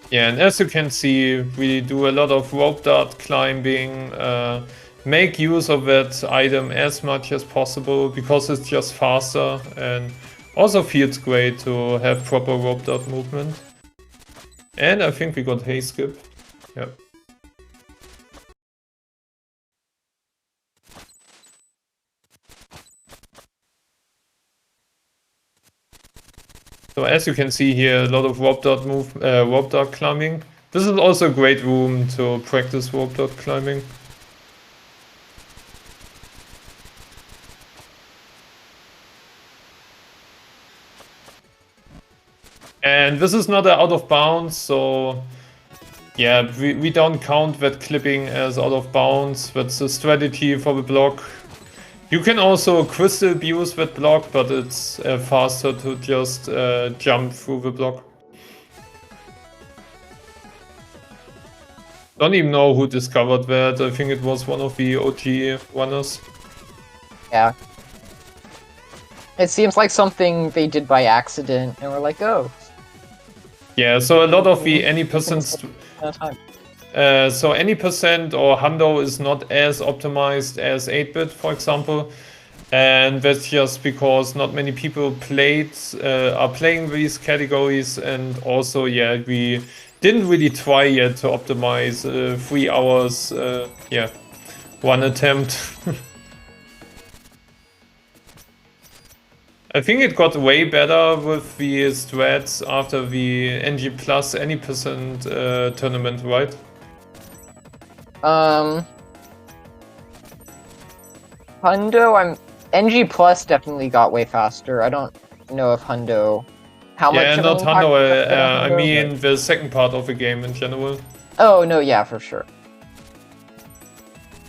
Yeah, and as you can see, we do a lot of rope dart climbing, make use of that item as much as possible because it's just faster and also feels great to have proper rope dart movement. And I think we got haste skip. Yep. So as you can see here, a lot of rope dart climbing. This is also a great room to practice rope dart climbing. And this is not out of bounds, so yeah, we don't count that clipping as out of bounds. That's the strategy for the block. You can also crystal abuse that block, but it's faster to just jump through the block. Don't even know who discovered that. I think it was one of the OG runners. Yeah. It seems like something they did by accident, and we're like, oh. Yeah, so a lot of the any percent... so any percent or Hundo is not as optimized as 8-bit, for example. And that's just because not many people are playing these categories, and also, yeah, we didn't really try yet to optimize 3 hours, yeah, one attempt. I think it got way better with the strats after the NG plus any percent tournament, right? Hundo, NG Plus definitely got way faster. I don't know if Hundo, how much Yeah, of an not impact Hundo, it had on I Hundo, mean but- the second part of the game in general. Oh no, yeah, for sure.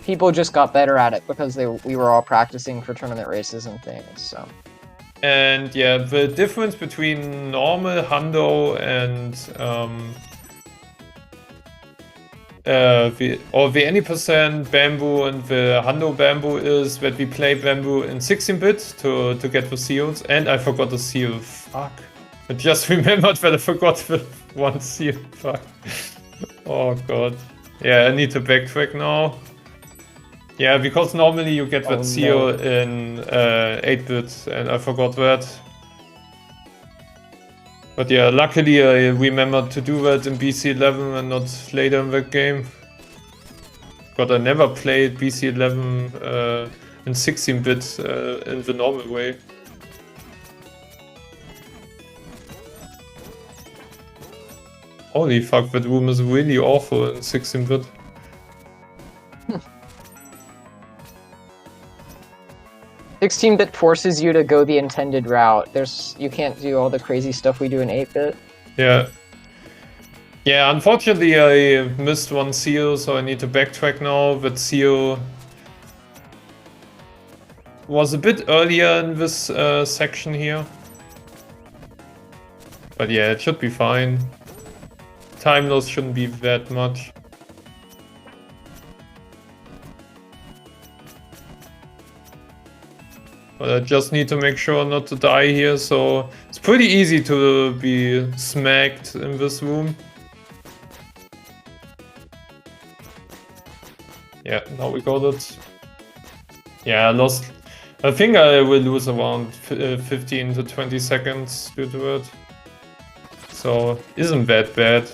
People just got better at it because we were all practicing for tournament races and things. So. And yeah, the difference between normal Hundo and the any percent bamboo and the Hundo bamboo is that we play bamboo in 16-bit to get the seals, and I forgot the seal. Fuck. I just remembered that I forgot the one seal. Fuck. Oh god. Yeah, I need to backtrack now. Yeah, because normally you get that seal in 8-bit, and I forgot that. But yeah, luckily I remembered to do that in BC11 and not later in the game. But I never played BC11 in 16-bit in the normal way. Holy fuck, that room is really awful in 16-bit. 16-bit forces you to go the intended route. You can't do all the crazy stuff we do in 8-bit. Yeah. Yeah, unfortunately I missed one seal, so I need to backtrack now. That seal was a bit earlier in this section here. But yeah, it should be fine. Time loss shouldn't be that much. But I just need to make sure not to die here, so it's pretty easy to be smacked in this room. Yeah, now we got it. Yeah, I lost. I think I will lose around 15 to 20 seconds due to it. So, isn't that bad.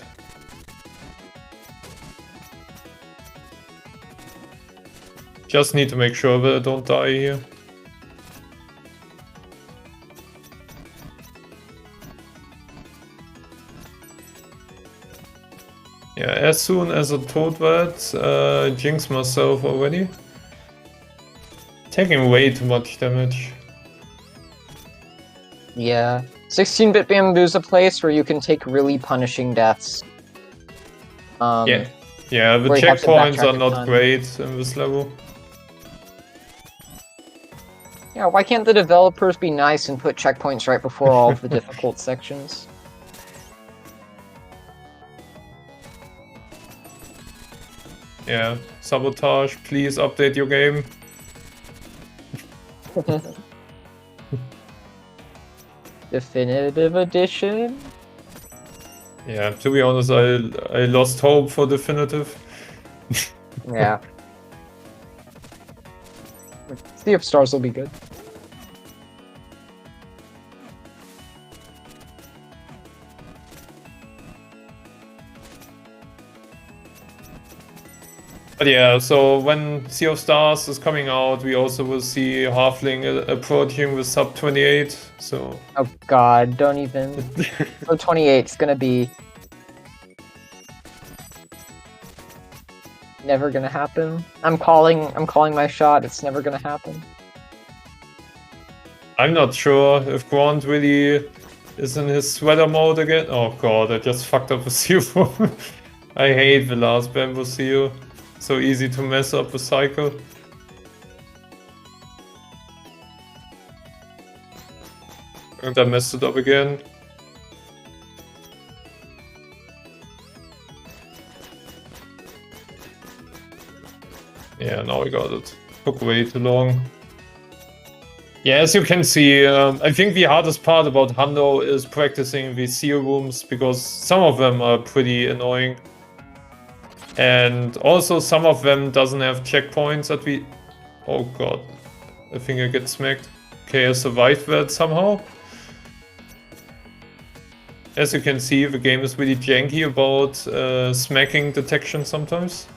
Just need to make sure that I don't die here. Yeah, as soon as I told that, jinx myself already. Taking way too much damage. Yeah. 16-bit bamboo's a place where you can take really punishing deaths. Yeah, the where you have to checkpoints backtrack are a not ton. great in this level. Yeah, why can't the developers be nice and put checkpoints right before all of the difficult sections? Yeah, Sabotage, please update your game. Definitive Edition? Yeah, to be honest, I lost hope for Definitive. Yeah. Sea of Stars will be good. But yeah, so when Sea of Stars is coming out, we also will see Halfling approaching with sub 28, so... Oh god, don't even... So 28's gonna be... never gonna happen. I'm calling my shot, it's never gonna happen. I'm not sure if Grant really is in his sweater mode again. Oh god, I just fucked up the seal. I hate the last bamboo seal. So easy to mess up the cycle. And I messed it up again. Yeah, now I got it. Took way too long. Yeah, as you can see, I think the hardest part about Hundo is practicing the seal rooms, because some of them are pretty annoying. And also some of them doesn't have checkpoints that we... Oh god. I think I get smacked. Okay, I survived that somehow. As you can see, the game is really janky about smacking detection sometimes.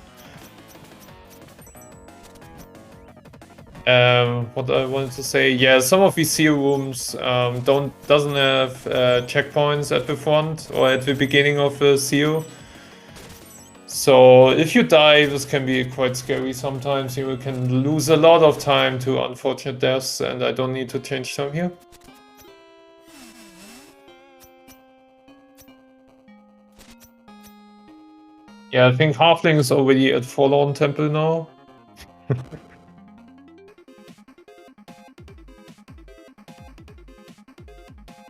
What I wanted to say, yeah, some of these seal rooms doesn't have checkpoints at the front or at the beginning of the seal. So if you die, this can be quite scary sometimes. You can lose a lot of time to unfortunate deaths, and I don't need to change time here. Yeah, I think Halfling is already at Forlorn Temple now.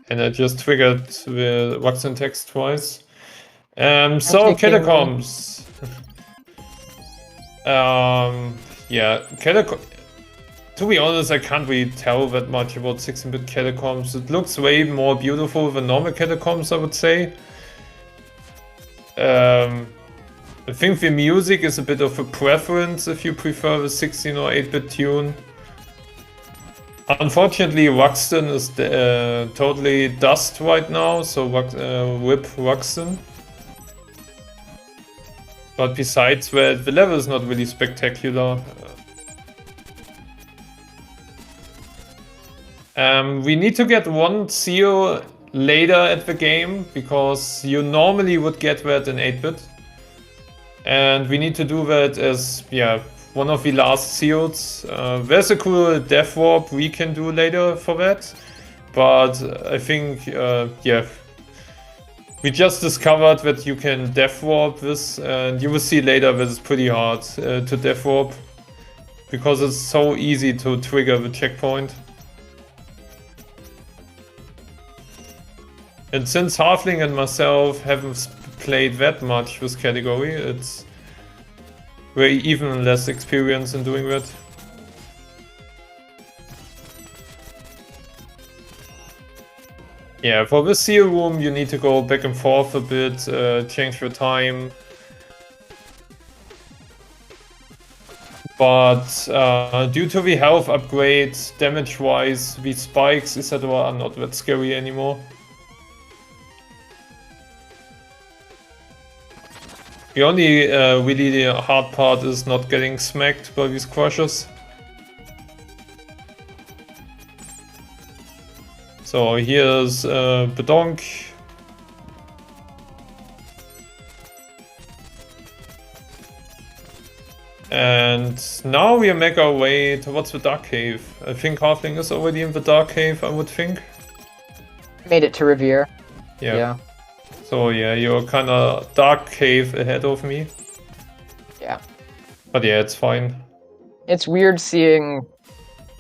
And I just triggered the Waxen text twice. So catacombs. Yeah, to be honest, I can't really tell that much about 16-bit catacombs. It looks way more beautiful than normal catacombs, I would say. I think the music is a bit of a preference if you prefer the 16 or 8-bit tune. Unfortunately, Ruxton is totally dust right now, so whip Ruxton. But besides that, the level is not really spectacular. We need to get one seal later at the game, because you normally would get that in 8-bit. And we need to do that as, yeah, one of the last seals. There's a cool death warp we can do later for that. But I think, yeah, we just discovered that you can death warp this, and you will see later that it's pretty hard to death warp, because it's so easy to trigger the checkpoint. And since Halfling and myself haven't played that much this category, we're even less experienced in doing that. Yeah, for this seal room you need to go back and forth a bit, change your time. But due to the health upgrade, damage-wise, the spikes, etc. are not that scary anymore. The only really hard part is not getting smacked by these crushers. So here's Bedonk. And now we make our way towards the Dark Cave. I think Halfling is already in the Dark Cave, I would think. Made it to Revere. Yeah. So yeah, you're kinda Dark Cave ahead of me. Yeah. But yeah, it's fine. It's weird seeing...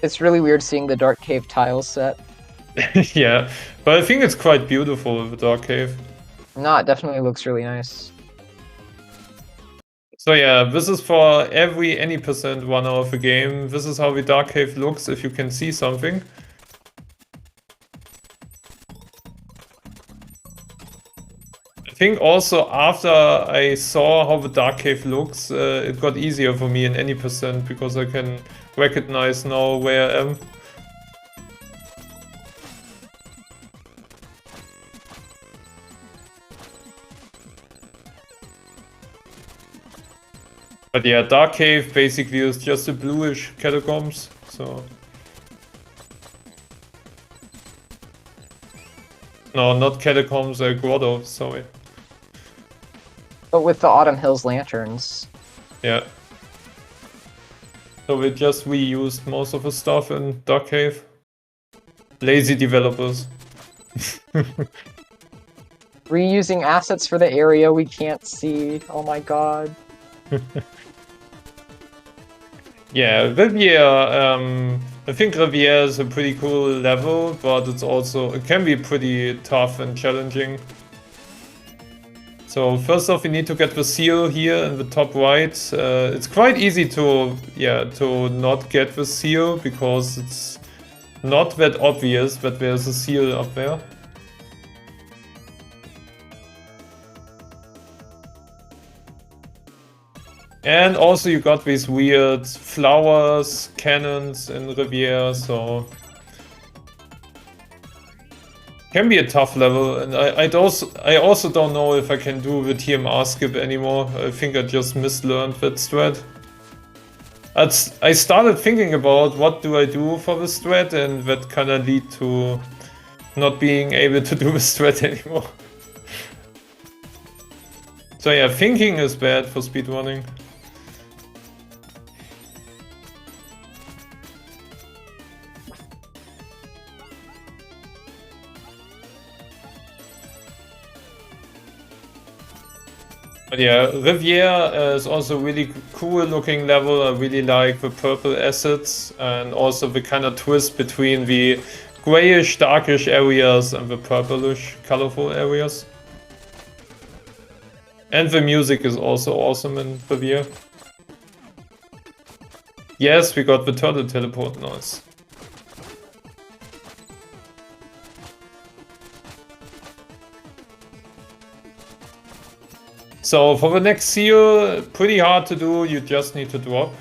It's really weird seeing the Dark Cave tile set. Yeah, but I think it's quite beautiful, the Dark Cave. No, it definitely looks really nice. So yeah, this is for any percent runner of the game. This is how the Dark Cave looks if you can see something. I think also after I saw how the Dark Cave looks, it got easier for me in any percent, because I can recognize now where I am. But yeah, Dark Cave basically is just a bluish catacombs, so... No, not catacombs, grotto, sorry. But with the Autumn Hills lanterns. Yeah. So we just reused most of the stuff in Dark Cave. Lazy developers. Reusing assets for the area we can't see. Oh my god. Yeah, Riviera, I think Riviera is a pretty cool level, but it can be pretty tough and challenging. So first off, we need to get the seal here in the top right. It's quite easy to not get the seal, because it's not that obvious that there's a seal up there. And also you got these weird flowers, cannons in Riviera, so can be a tough level. And I also don't know if I can do the TMR skip anymore. I think I just mislearned that strat. I started thinking about what do I do for the strat, and that kind of lead to not being able to do the strat anymore. So yeah, thinking is bad for speedrunning. But yeah, Riviera is also a really cool looking level. I really like the purple assets and also the kind of twist between the grayish, darkish areas and the purplish, colorful areas. And the music is also awesome in Riviera. Yes, we got the turtle teleport, nice. So for the next seal, pretty hard to do, you just need to drop.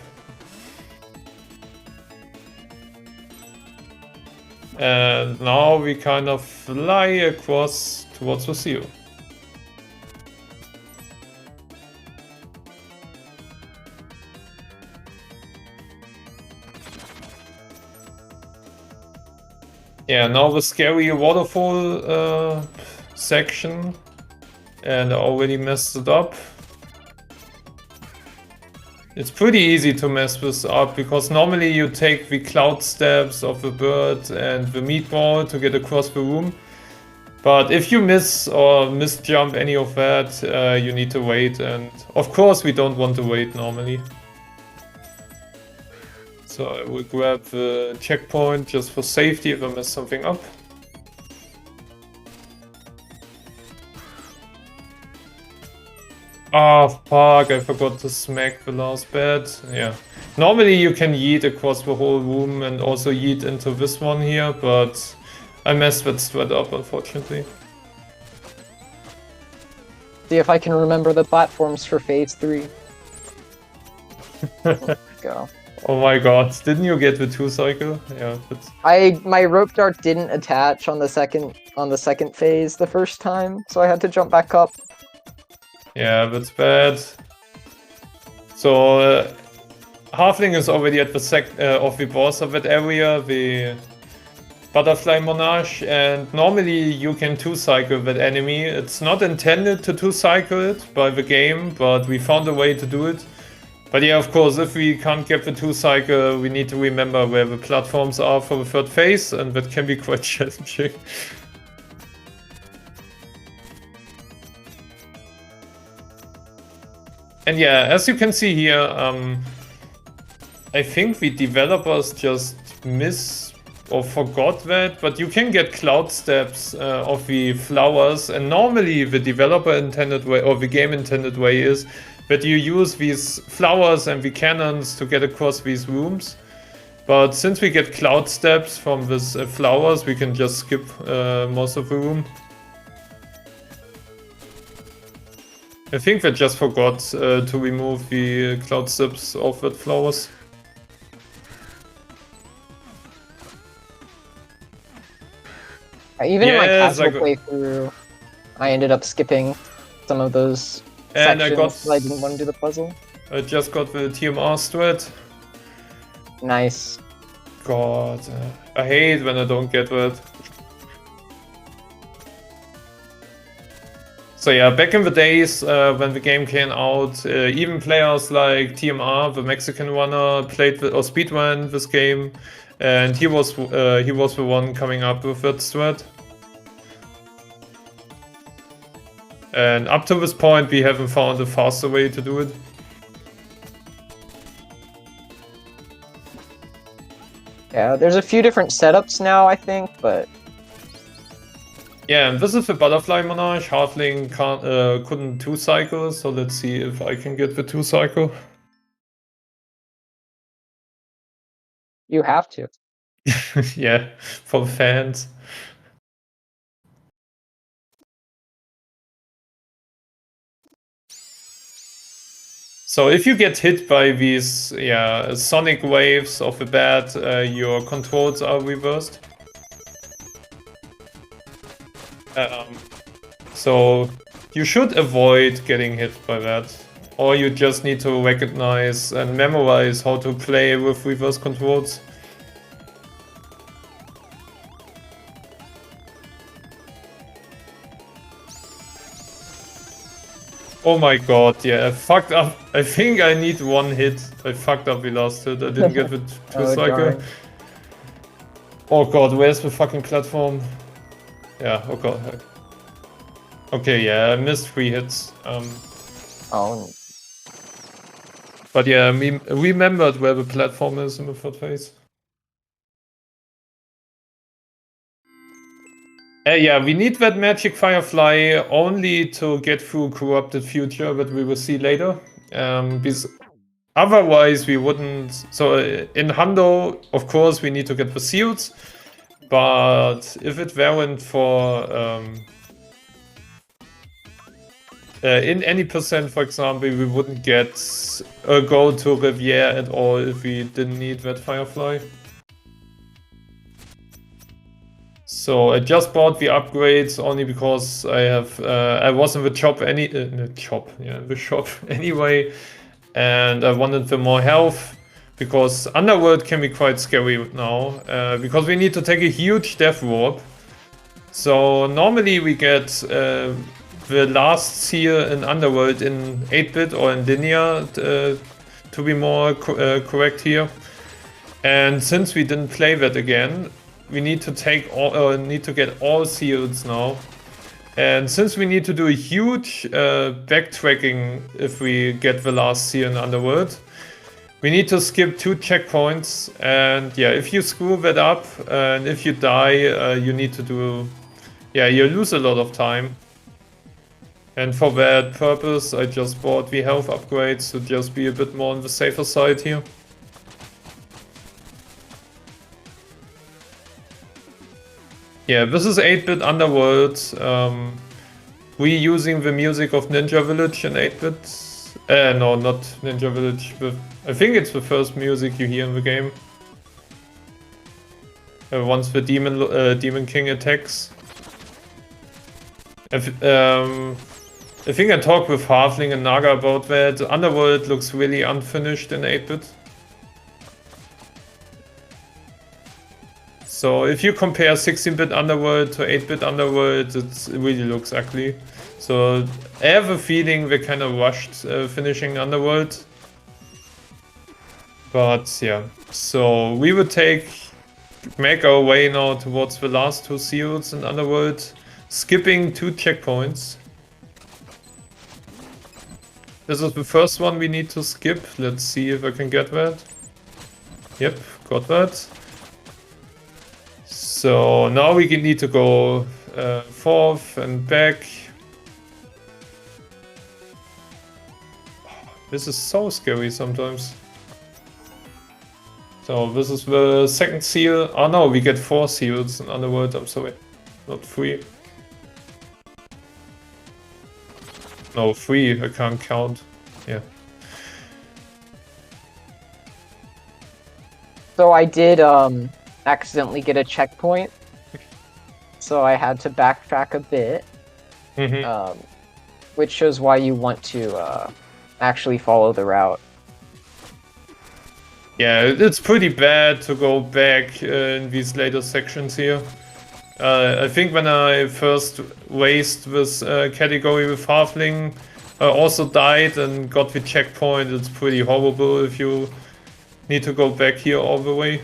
And now we kind of fly across towards the seal. Yeah, now the scary waterfall section. And I already messed it up. It's pretty easy to mess this up, because normally you take the cloud steps of the bird and the meatball to get across the room. But if you miss or misjump any of that, you need to wait, and of course we don't want to wait normally. So I will grab the checkpoint just for safety if I mess something up. Oh fuck, I forgot to smack the last bed. Yeah. Normally you can yeet across the whole room and also yeet into this one here, but I messed that strat up, unfortunately. See if I can remember the platforms for phase 3. Go. Oh my god, didn't you get the 2-cycle? Yeah, but... My rope dart didn't attach on the second phase the first time, so I had to jump back up. Yeah, that's bad. So, Halfling is already at the of the boss of that area, the Butterfly Monarch, and normally you can 2-cycle that enemy. It's not intended to 2-cycle it by the game, but we found a way to do it. But yeah, of course, if we can't get the 2-cycle, we need to remember where the platforms are for the third phase, and that can be quite challenging. And yeah, as you can see here, I think the developers just miss or forgot that, but you can get cloud steps of the flowers, and normally the developer intended way, or the game intended way, is that you use these flowers and the cannons to get across these rooms. But since we get cloud steps from these flowers, we can just skip most of the room. I think they just forgot to remove the cloud steps of the flowers. Even in my casual playthrough, I ended up skipping some of those sections because I didn't want to do the puzzle. I just got the TMR strat. Nice. God, I hate when I don't get that. So yeah, back in the days when the game came out, even players like TMR, the Mexican runner, played or speedrun this game, and he was the one coming up with that strat. And up to this point, we haven't found a faster way to do it. Yeah, there's a few different setups now, I think, but... Yeah, and this is the Butterfly Monarch. Halfling couldn't 2-cycle, so let's see if I can get the 2-cycle. You have to. Yeah, for fans. So if you get hit by these sonic waves of the bat, your controls are reversed. So you should avoid getting hit by that. Or you just need to recognize and memorize how to play with reverse controls. Oh my god, yeah, I fucked up. I think I need one hit. I fucked up the last hit. I didn't get the two-cycle. darn. Oh god, where's the fucking platform? Yeah, oh god. Okay, yeah, I missed 3 hits. Oh, But yeah, I remembered where the platform is in the third phase. Yeah, we need that magic firefly only to get through corrupted future, but we will see later. Because otherwise we wouldn't. So in Hundo, of course, we need to get the seals. But if it weren't for in any percent, for example, we wouldn't get go to Riviere at all if we didn't need that firefly. So I just bought the upgrades only because I was in the shop the shop anyway, and I wanted the more health because Underworld can be quite scary now because we need to take a huge death warp. So normally we get the last seal in Underworld in 8-bit or in linear to be more correct here, and since we didn't play that again, we need to get all seals now. And since we need to do a huge backtracking if we get the last seal in Underworld, we need to skip 2 checkpoints. And yeah, if you screw that up and if you die, you need to do... Yeah, you lose a lot of time. And for that purpose, I just bought the health upgrades to just be a bit more on the safer side here. Yeah, this is 8-bit Underworld. We using the music of Ninja Village in 8-bit. No, not Ninja Village. I think it's the first music you hear in the game. Once the Demon King attacks. I think I talked with Halfling and Naga about that. Underworld looks really unfinished in 8-bit. So if you compare 16-bit Underworld to 8-bit Underworld, it really looks ugly. So I have a feeling they kind of rushed finishing Underworld. But yeah, so we would make our way now towards the last 2 seals in Underworld, skipping 2 checkpoints. This is the first one we need to skip. Let's see if I can get that. Yep, got that. So now we need to go forth and back. This is so scary sometimes. So this is the second seal. Oh no, we get 4 seals in Underworld, I'm sorry. Not 3. No, 3, I can't count. Yeah. so I did accidentally get a checkpoint, so I had to backtrack a bit, which shows why you want to actually follow the route. Yeah, it's pretty bad to go back in these later sections here. I think when I first raced this category with Halfling, I also died and got the checkpoint. It's pretty horrible if you need to go back here all the way.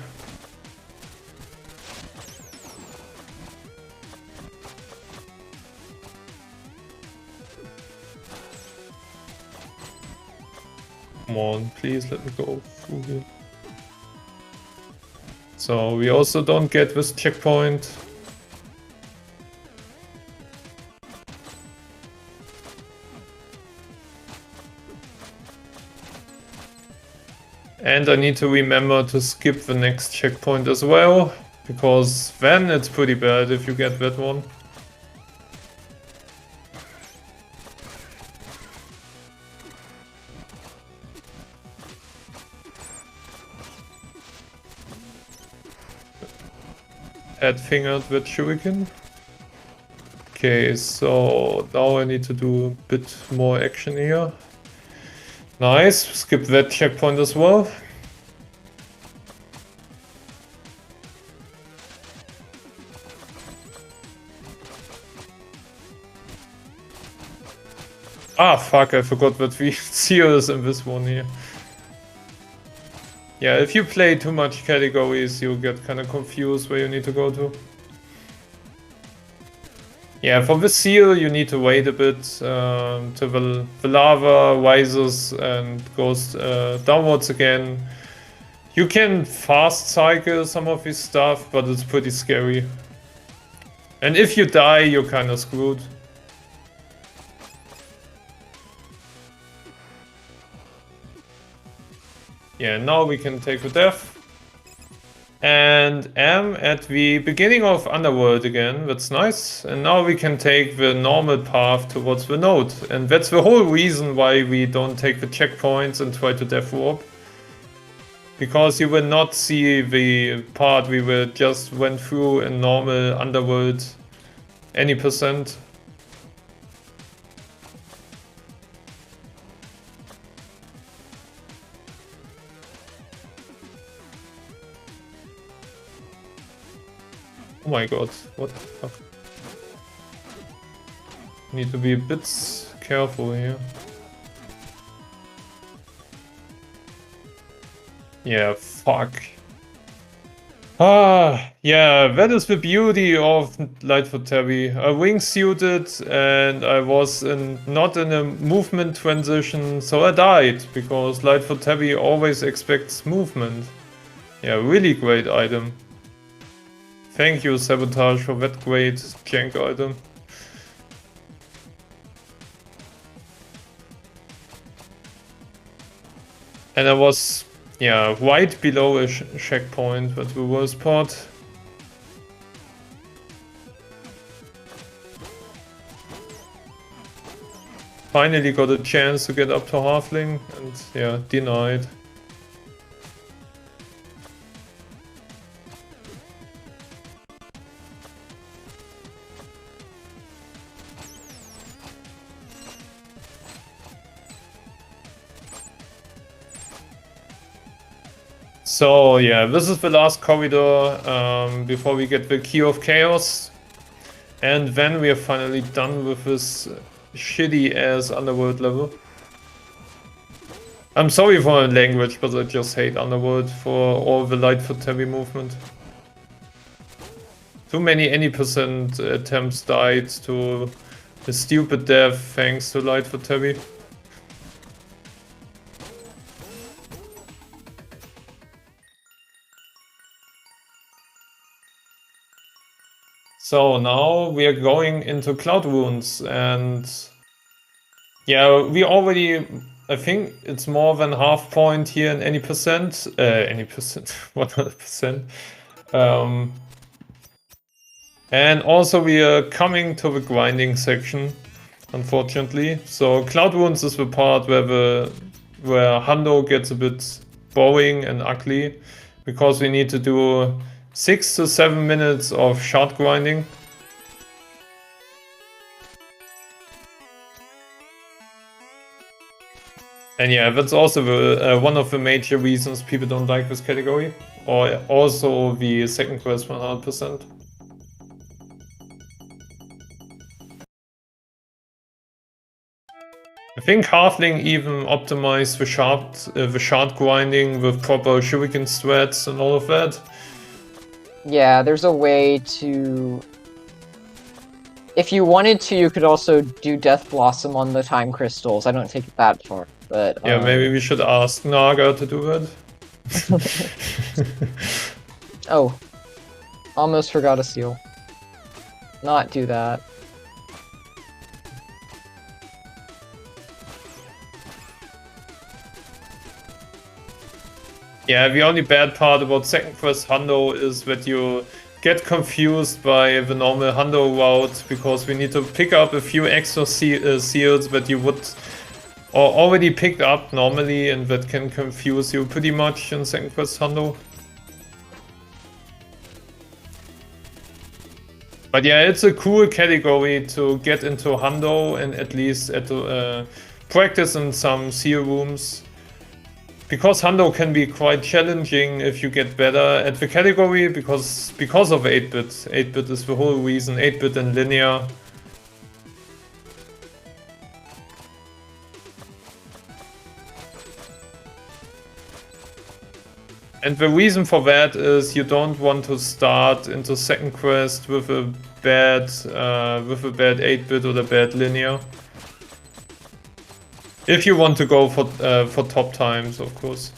Come on, please let me go through here. So we also don't get this checkpoint. And I need to remember to skip the next checkpoint as well, because then it's pretty bad if you get that one. head fingered with shuriken. Okay, so now I need to do a bit more action here. Nice, skip that checkpoint as well. Ah, fuck, I forgot that we seal is in this one here. Yeah, if you play too much categories, you get kind of confused where you need to go to. Yeah, for the seal, you need to wait a bit till the lava rises and goes downwards again. You can fast cycle some of this stuff, but it's pretty scary. And if you die, you're kind of screwed. Yeah, now we can take the death. And am at the beginning of Underworld again, that's nice. And now we can take the normal path towards the node. And that's the whole reason why we don't take the checkpoints and try to death warp. Because you will not see the part we will just went through in normal Underworld any percent. Oh my god, what the fuck? Need to be a bit careful here. Yeah, fuck. Ah, yeah, that is the beauty of Lightfoot Tabby. I wingsuited and I was not in a movement transition, so I died, because Lightfoot Tabby always expects movement. Yeah, really great item. Thank you, Sabotage, for that great jank item. And I was, yeah, right below a checkpoint, but the worst part. Finally got a chance to get up to Halfling, and yeah, denied. So yeah, this is the last corridor before we get the Key of Chaos. And then we are finally done with this shitty ass Underworld level. I'm sorry for the language, but I just hate Underworld for all the Lightfoot Tabby movement. Too many any percent attempts died to the stupid death thanks to Lightfoot Tabby. So now we are going into Cloud Runes, and yeah, we already, I think it's more than half point here in any percent, 100%. And also we are coming to the grinding section, unfortunately. So Cloud Runes is the part where Hundo gets a bit boring and ugly, because we need to do 6 to 7 minutes of shard grinding. And yeah, that's also one of the major reasons people don't like this category. Or also the second quest 100%. I think Halfling even optimized the shard grinding with proper shuriken strats and all of that. Yeah, there's a way to... If you wanted to, you could also do Death Blossom on the time crystals. I don't take it that far, but... Yeah, maybe we should ask Naga to do that. Oh. Almost forgot a seal. Not do that. Yeah, the only bad part about second quest Hundo is that you get confused by the normal Hundo route, because we need to pick up a few extra seals that you would or already picked up normally, and that can confuse you pretty much in second quest Hundo. But yeah, it's a cool category to get into Hundo and at least practice in some seal rooms. Because Hundo can be quite challenging if you get better at the category, because of 8-bit. 8-bit is the whole reason, 8-bit and linear. And the reason for that is you don't want to start into second quest with a bad 8-bit or a bad linear. If you want to go for top times, of course.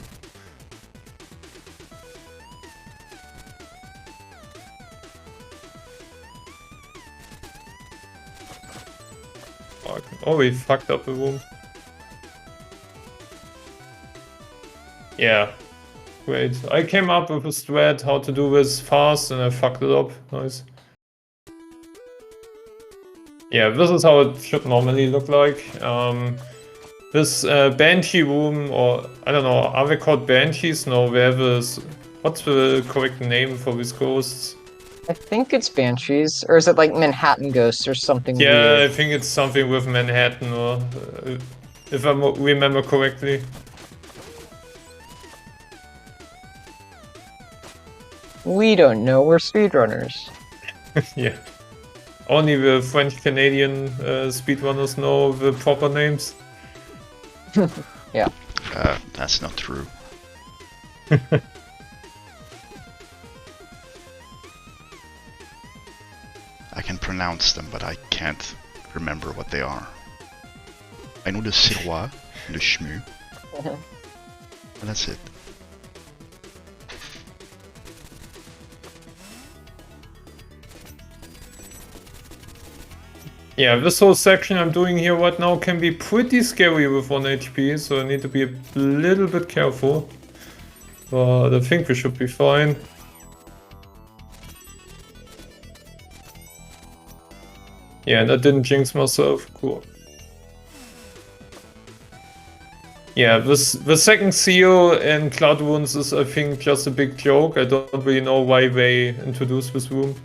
Fuck. Oh, we fucked up the room. Yeah. Great. I came up with a strat how to do this fast and I fucked it up. Nice. Yeah, this is how it should normally look like. This Banshee room, or I don't know, are they called Banshees? No, we have this. What's the correct name for these ghosts? I think it's Banshees, or is it like Manhattan Ghosts or something Yeah, weird? I think it's something with Manhattan, or if I remember correctly. We don't know, we're speedrunners. Yeah. Only the French-Canadian speedrunners know the proper names. Yeah. That's not true. I can pronounce them, but I can't remember what they are. I know the Sirois, the Shmu, and that's it. Yeah, this whole section I'm doing here right now can be pretty scary with 1 HP, so I need to be a little bit careful. But I think we should be fine. Yeah, and I didn't jinx myself. Cool. Yeah, the second seal in Cloud Wounds is, I think, just a big joke. I don't really know why they introduced this room.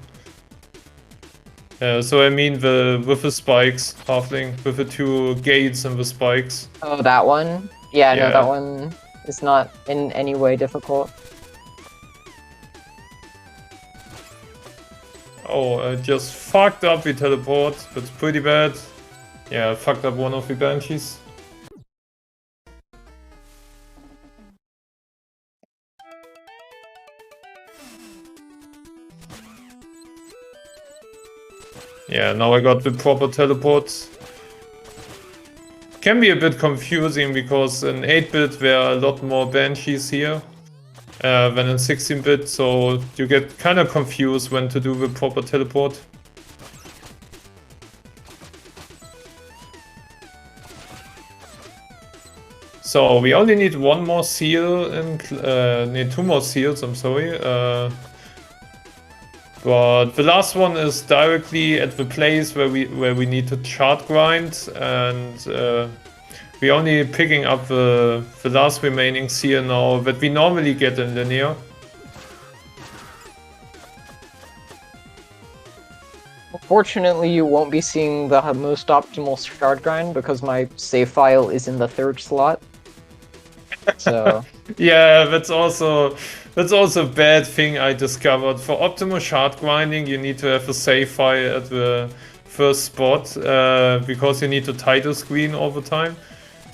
So I mean with the spikes, halfling, with the 2 gates and the spikes. Oh, that one? Yeah, Yeah. no, that one is not in any way difficult. Oh, I just fucked up the teleport. That's pretty bad. Yeah, I fucked up one of the banshees. Yeah, now I got the proper teleports. Can be a bit confusing because in 8-bit there are a lot more banshees here than in 16-bit, so you get kind of confused when to do the proper teleport. So we only need 1 more seal and need 2 more seals, I'm sorry. But the last one is directly at the place where we need to chart grind, and we're only picking up the last remaining seal now that we normally get in linear. Fortunately, you won't be seeing the most optimal shard grind because my save file is in the 3rd slot. So Yeah, that's also a bad thing I discovered. For optimal shard grinding, you need to have a save file at the first spot because you need to title screen all the time.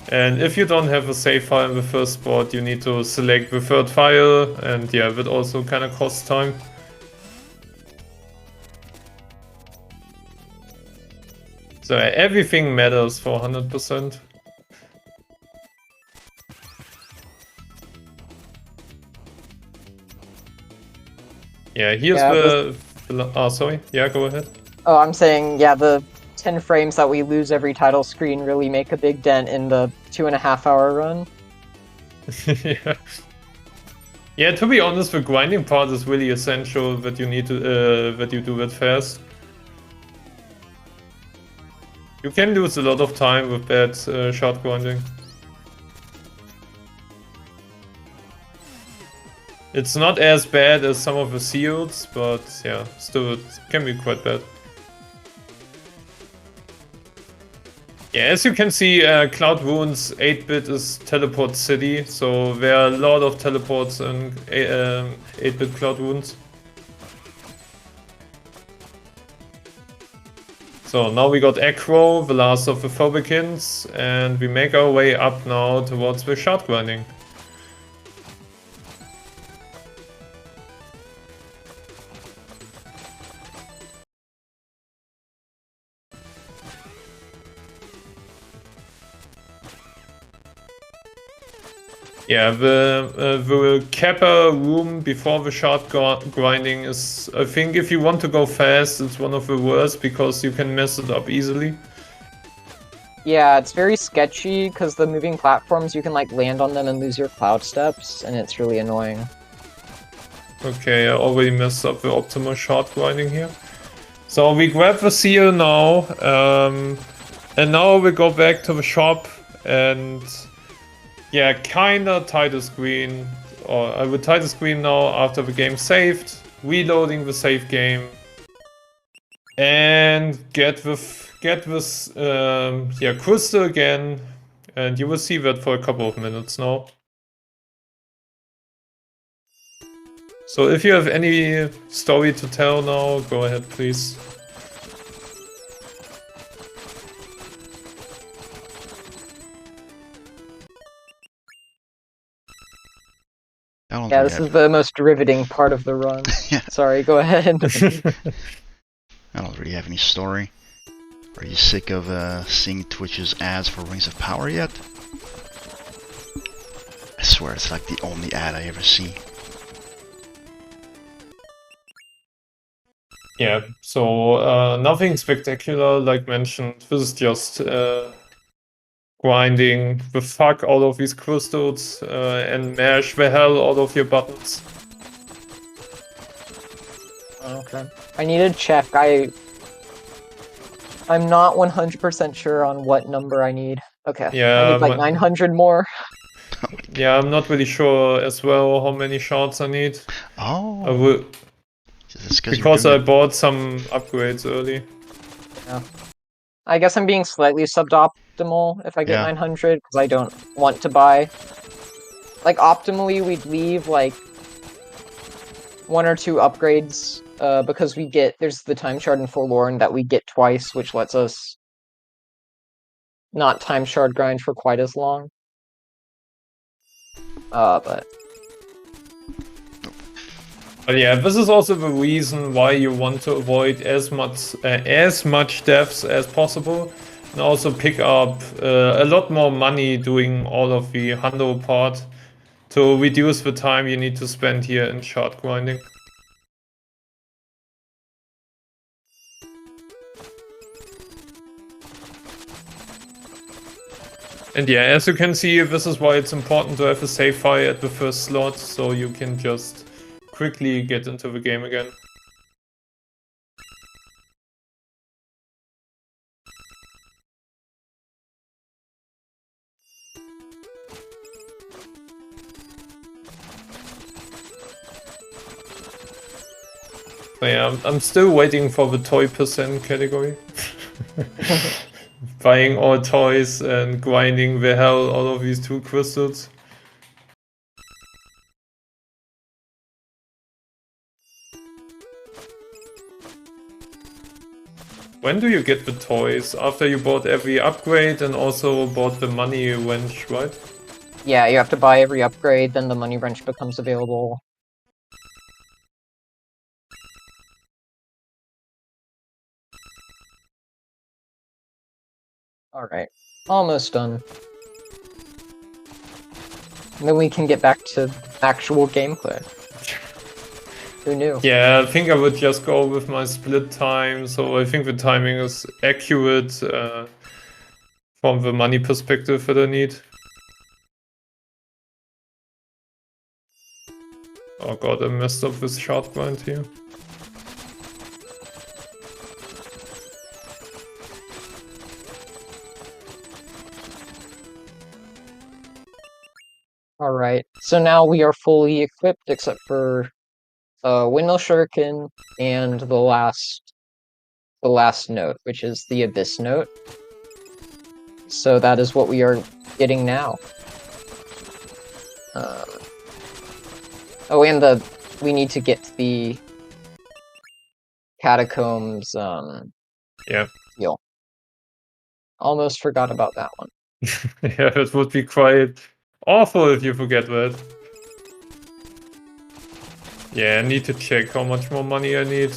And if you don't have a save file in the first spot, you need to select the 3rd file, and yeah, that also kind of costs time. So everything matters for 100%. Yeah, here's oh, sorry. Yeah, go ahead. Oh, I'm saying, yeah, the 10 frames that we lose every title screen really make a big dent in the 2.5-hour run. Yeah. Yeah, to be honest, the grinding part is really essential that you need to that you do it fast. You can lose a lot of time with bad shard grinding. It's not as bad as some of the seals, but yeah, still it can be quite bad. Yeah, as you can see, Cloud Ruins 8-bit is Teleport City, so there are a lot of teleports in 8-bit Cloud Ruins. So now we got Acro, the last of the Phobikins, and we make our way up now towards the shard grinding. Yeah, the Kappa room before the shard grinding is, I think if you want to go fast, it's one of the worst because you can mess it up easily. Yeah, it's very sketchy because the moving platforms, you can like land on them and lose your cloud steps, and it's really annoying. Okay, I already messed up the optimal shard grinding here. So we grab the seal now, and now we go back to the shop and yeah, kinda tie the screen, or I would tie the screen now after the game saved, reloading the save game, and get this crystal again, and you will see that for a couple of minutes now. So if you have any story to tell now, go ahead, please. Yeah, this is the most riveting part of the run. Yeah. Sorry, go ahead. I don't really have any story. Are you sick of seeing Twitch's ads for Rings of Power yet? I swear it's like the only ad I ever see. Yeah, so nothing spectacular, like mentioned. This is just grinding the fuck out of these crystals and mash the hell out of your buttons. Okay. I need to check. I'm not 100% sure on what number I need. Okay. Yeah, I need like 900 more. Yeah, I'm not really sure as well how many shards I need. Oh. I will, because I bought some upgrades early. Yeah. I guess I'm being slightly suboptimal if I get 900 because I don't want to buy. Like optimally, we'd leave like 1 or 2 upgrades because there's the time shard in Forlorn that we get twice, which lets us not time shard grind for quite as long. But yeah, this is also the reason why you want to avoid as much deaths as possible, and also pick up a lot more money doing all of the hundo part to reduce the time you need to spend here in shard grinding. And yeah, as you can see, this is why it's important to have a save file at the first slot, so you can just quickly get into the game again. So yeah, I'm still waiting for the toy percent category. Buying all toys and grinding the hell out of these 2 crystals. When do you get the toys? After you bought every upgrade and also bought the money wrench, right? Yeah, you have to buy every upgrade, then the money wrench becomes available. Alright, almost done. And then we can get back to actual gameplay. Who knew? Yeah, I think I would just go with my split time, so I think the timing is accurate from the money perspective that I need. Oh god, I messed up this shard grind here. Alright, so now we are fully equipped except for Windmill Shuriken and the last note, which is the Abyss note. So that is what we are getting now. Oh, and we need to get to the Catacombs Yeah. seal. Almost forgot about that one. Yeah, it would be quite awful if you forget that. Yeah, I need to check how much more money I need.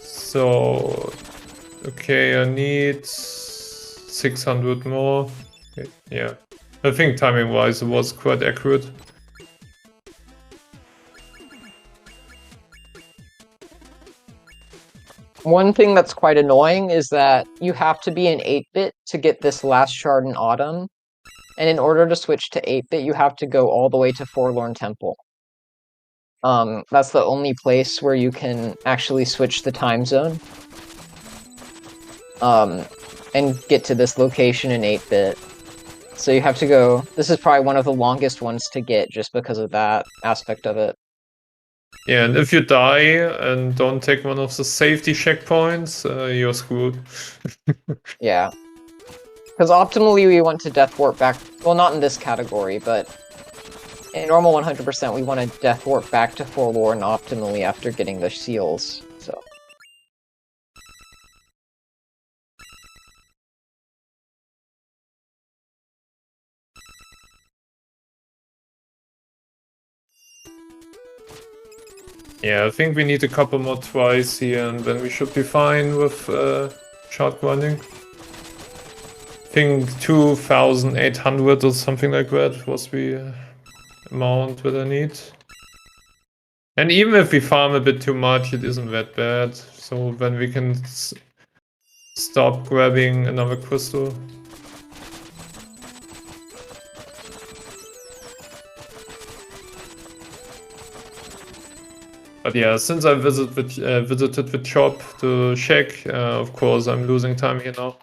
So, okay, I need 600 more. Okay, yeah, I think timing-wise it was quite accurate. One thing that's quite annoying is that you have to be in 8-bit to get this last shard in Autumn, and in order to switch to 8-bit, you have to go all the way to Forlorn Temple. That's the only place where you can actually switch the time zone. And get to this location in 8-bit. So you have to go... This is probably one of the longest ones to get just because of that aspect of it. Yeah, and if you die and don't take one of the safety checkpoints, you're screwed. Yeah. Because optimally we want to Death Warp back... Well, not in this category, but... In normal 100%, we want to Death Warp back to Forlorn optimally after getting the seals, so... Yeah, I think we need a couple more tries here, and then we should be fine with shard grinding. I think 2,800 or something like that was the amount that I need. And even if we farm a bit too much, it isn't that bad. So then we can stop grabbing another crystal. But yeah, since I visited the shop to check, of course I'm losing time here now.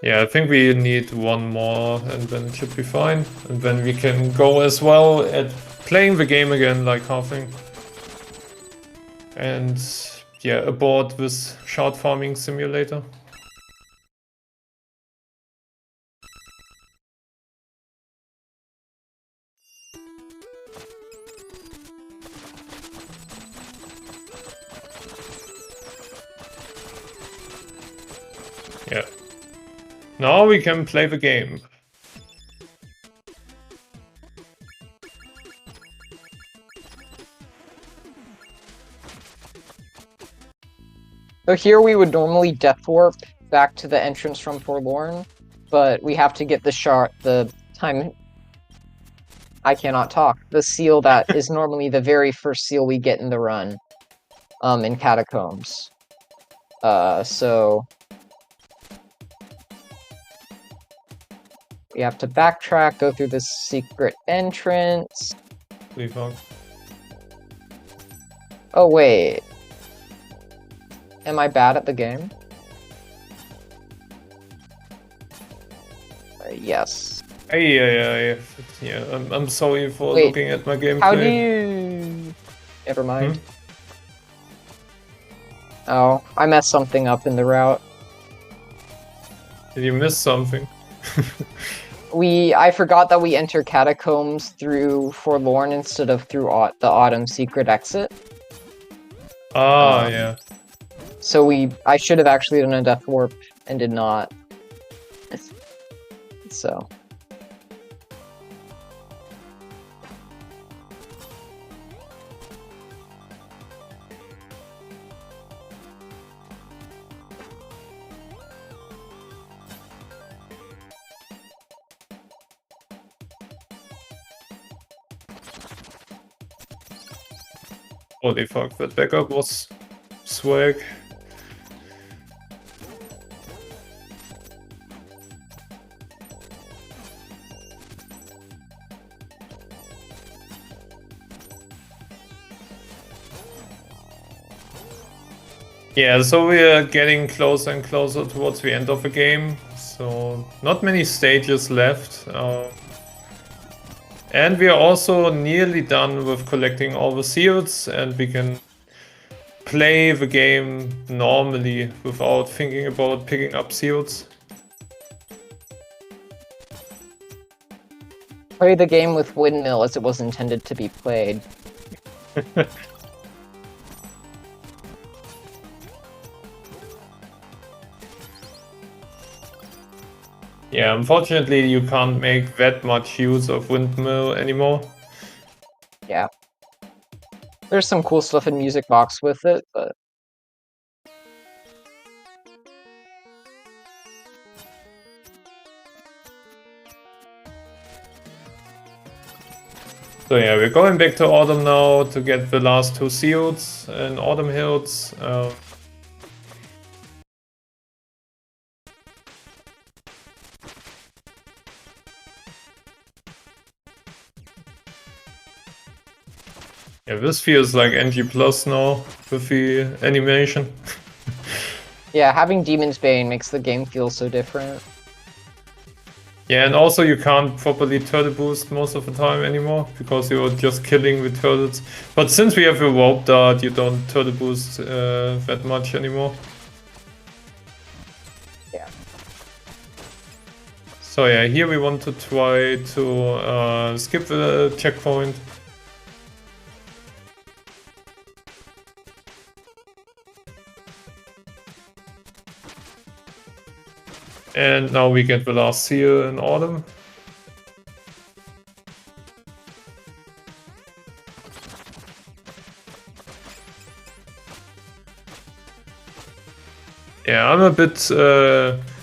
Yeah, I think we need one more and then it should be fine. And then we can go as well at playing the game again like halving. And yeah, aboard this shard farming simulator. Yeah. Now we can play the game. So here we would normally Death Warp back to the entrance from Forlorn, but we have to get the time... I cannot talk. The seal that is normally the very first seal we get in the run, in Catacombs. So... We have to backtrack, go through this secret entrance. Oh, wait. Am I bad at the game? Yes. Yeah, I'm sorry for Wait, looking at my gameplay. How do you... Never mind. Oh, I messed something up in the route. Did you miss something? I forgot that we enter Catacombs through Forlorn instead of through the Autumn secret exit. Yeah. So I should have actually done a Death Warp and did not. So... Holy fuck, that backup was swag. Yeah, so we're getting closer and closer towards the end of the game. So not many stages left. And we are also nearly done with collecting all the seals, and we can play the game normally without thinking about picking up seals. Play the game with windmill as it was intended to be played. Yeah, unfortunately you can't make that much use of windmill anymore. Yeah. There's some cool stuff in Music Box with it, but So yeah, we're going back to Autumn now to get the last 2 seals in Autumn Hills. Yeah, this feels like NG Plus now with the animation. yeah, having Demon's Bane makes the game feel so different. Yeah, and also you can't properly turtle boost most of the time anymore because you're just killing the turtles. But since we have a rope dart, you don't turtle boost that much anymore. Yeah. So yeah, here we want to try to skip the checkpoint. And now we get the last seal in Autumn. Yeah, I'm a bit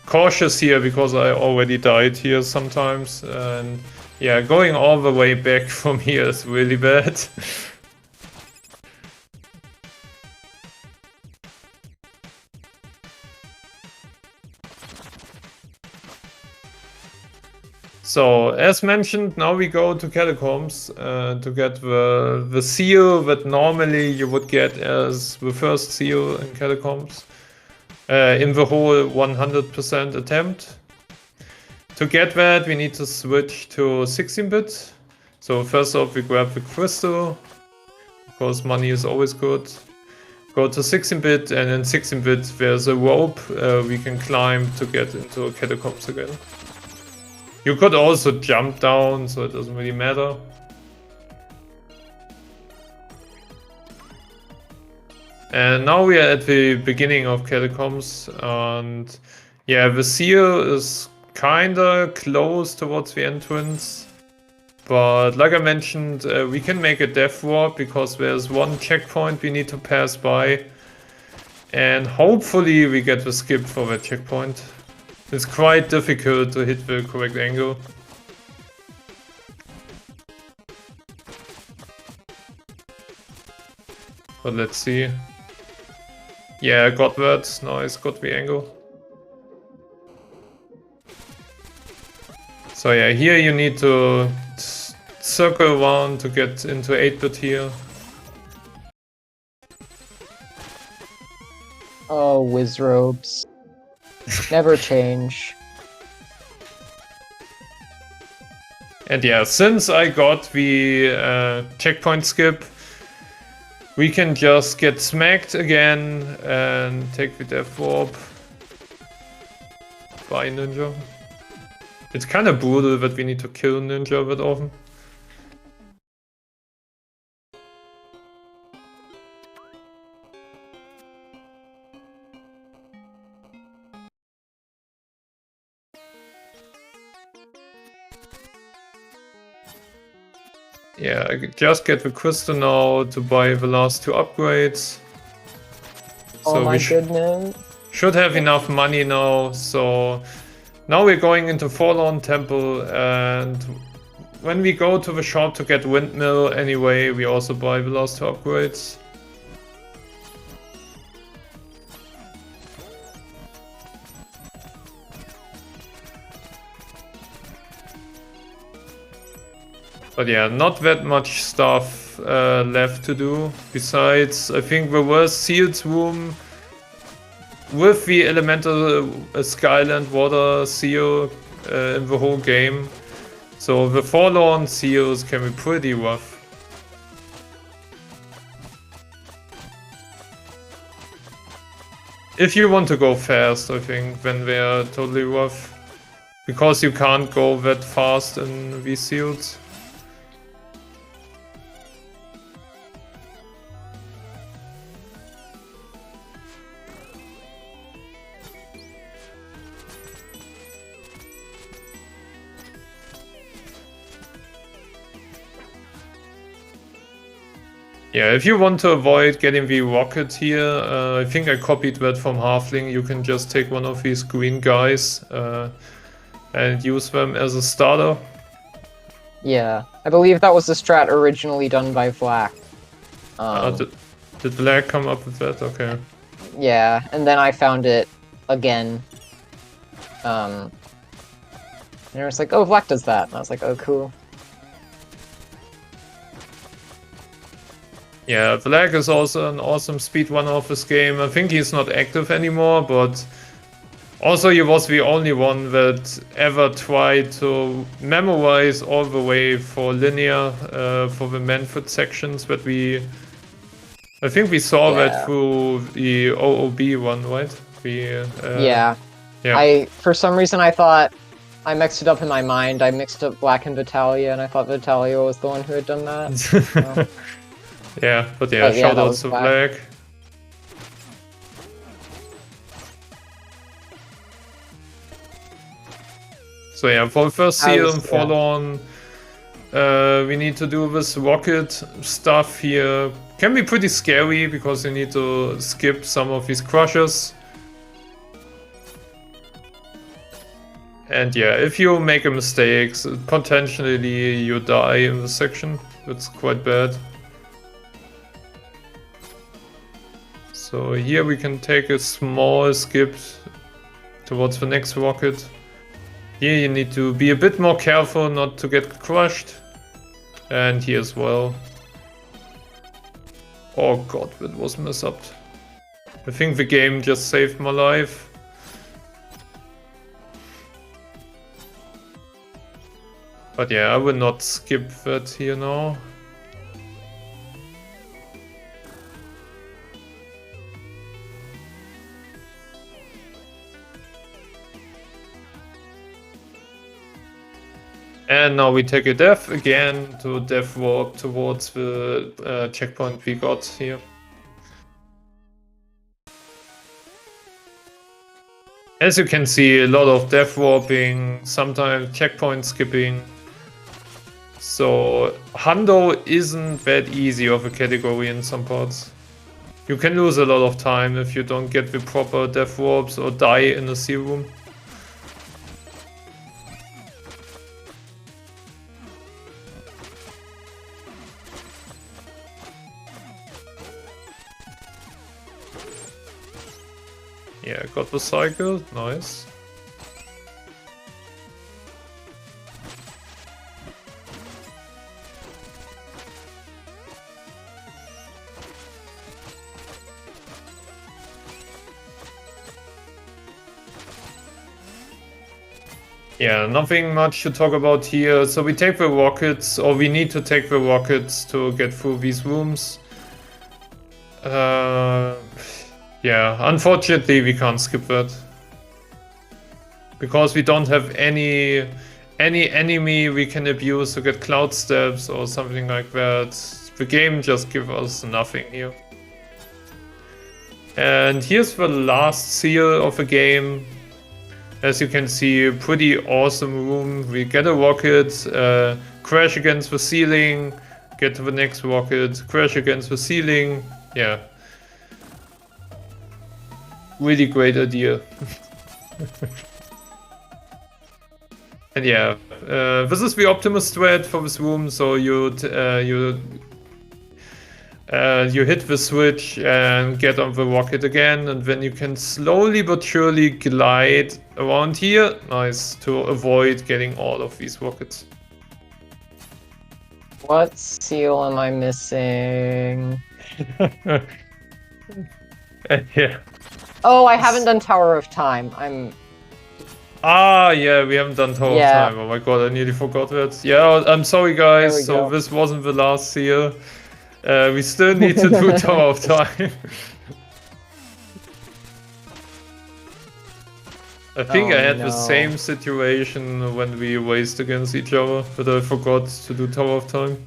cautious here because I already died here sometimes. And yeah, going all the way back from here is really bad. So, as mentioned, now we go to Catacombs to get the seal that normally you would get as the first seal in Catacombs in the whole 100% attempt. To get that, we need to switch to 16-bit. So first off, we grab the crystal, because money is always good. Go to 16-bit, and in 16-bit there's a rope we can climb to get into Catacombs again. You could also jump down, so it doesn't really matter. And now we are at the beginning of Catacombs, and yeah, the seal is kinda close towards the entrance. But like I mentioned, we can make a death warp because there's one checkpoint we need to pass by. And hopefully we get the skip for that checkpoint. It's quite difficult to hit the correct angle. But let's see. Yeah, I got that. Nice, got the angle. So yeah, here you need to circle around to get into 8-bit here. Oh, whiz ropes. Never change. And yeah, since I got the checkpoint skip, we can just get smacked again and take the death warp by Ninja. It's kind of brutal that we need to kill Ninja that often. Yeah, I just get the crystal now to buy the last 2 upgrades. Oh my goodness. Should have enough money now, so now we're going into Forlorn Temple, and when we go to the shop to get Windmill anyway, we also buy the last 2 upgrades. But yeah, not that much stuff left to do. Besides, I think the worst sealed room with the elemental Skyland water seal in the whole game. So the forlorn seals can be pretty rough. If you want to go fast, I think, then they are totally rough. Because you can't go that fast in these seals. Yeah, if you want to avoid getting the rocket here, I think I copied that from Halfling. You can just take one of these green guys and use them as a starter. Yeah, I believe that was the strat originally done by Black. Did Black come up with that? Okay. Yeah, and then I found it again. And it was like, oh, Black does that. And I was like, oh, cool. Yeah, Black is also an awesome speedrunner of this game. I think he's not active anymore, but also he was the only one that ever tried to memorize all the way for linear for the Manfred sections that I think we saw that through the OOB one, right? Yeah. Yeah. For some reason, I thought I mixed it up in my mind. I mixed up Black and Vitalia, and I thought Vitalia was the one who had done that. So. Yeah, but yeah, shoutouts to Black. So yeah, for the first seal and Forlorn, we need to do this rocket stuff here. Can be pretty scary because you need to skip some of these crushes. And yeah, if you make a mistake, potentially you die in this section. It's quite bad. So here we can take a small skip towards the next rocket. Here you need to be a bit more careful not to get crushed. And here as well. Oh god, that was messed up. I think the game just saved my life. But yeah, I will not skip that here now. And now we take a death again to death warp towards the checkpoint we got here. As you can see, a lot of death warping, sometimes checkpoint skipping. So Hundo isn't that easy of a category in some parts. You can lose a lot of time if you don't get the proper death warps or die in the sea room. Yeah, got the cycle, nice. Yeah, nothing much to talk about here. So we take the rockets, or we need to take the rockets to get through these rooms. Yeah, unfortunately we can't skip that. Because we don't have any enemy we can abuse to get cloud steps or something like that. The game just gives us nothing here. And here's the last seal of the game. As you can see, a pretty awesome room. We get a rocket, crash against the ceiling, get to the next rocket, crash against the ceiling. Yeah. Really great idea. And yeah, this is the Optimus thread for this room. So you hit the switch and get on the rocket again, and then you can slowly but surely glide around here. Nice, to avoid getting all of these rockets. What seal am I missing? Yeah. Oh, I haven't done Tower of Time. Ah, yeah, we haven't done Tower of Yeah. Time. Oh my god, I nearly forgot that. Yeah, I'm sorry There guys, we so go. this wasn't the last seal. We still need to do Tower of Time. I think Oh, I had the no. same situation when we raced against each other, but I forgot to do Tower of Time.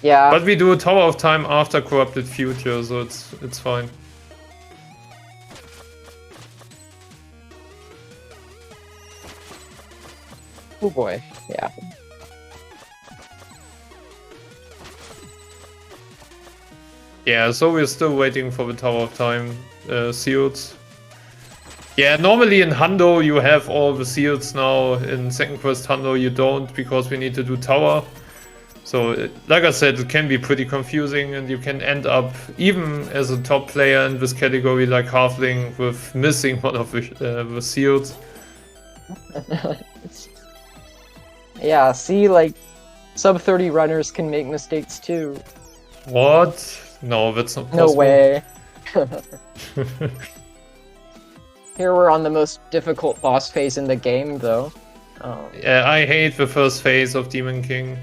Yeah. But we do a Tower of Time after Corrupted Future, so it's fine. Oh boy. Yeah. Yeah, so we're still waiting for the Tower of Time seals. Yeah, normally in Hundo you have all the seals now. In Second Quest Hundo you don't, because we need to do Tower. So, like I said, it can be pretty confusing, and you can end up, even as a top player in this category like Halfling, with missing one of the seals. Yeah, see, like, sub 30 runners can make mistakes too. What? No, that's not No possible. way. Here we're on the most difficult boss phase in the game, though. Yeah, I hate the first phase of Demon King.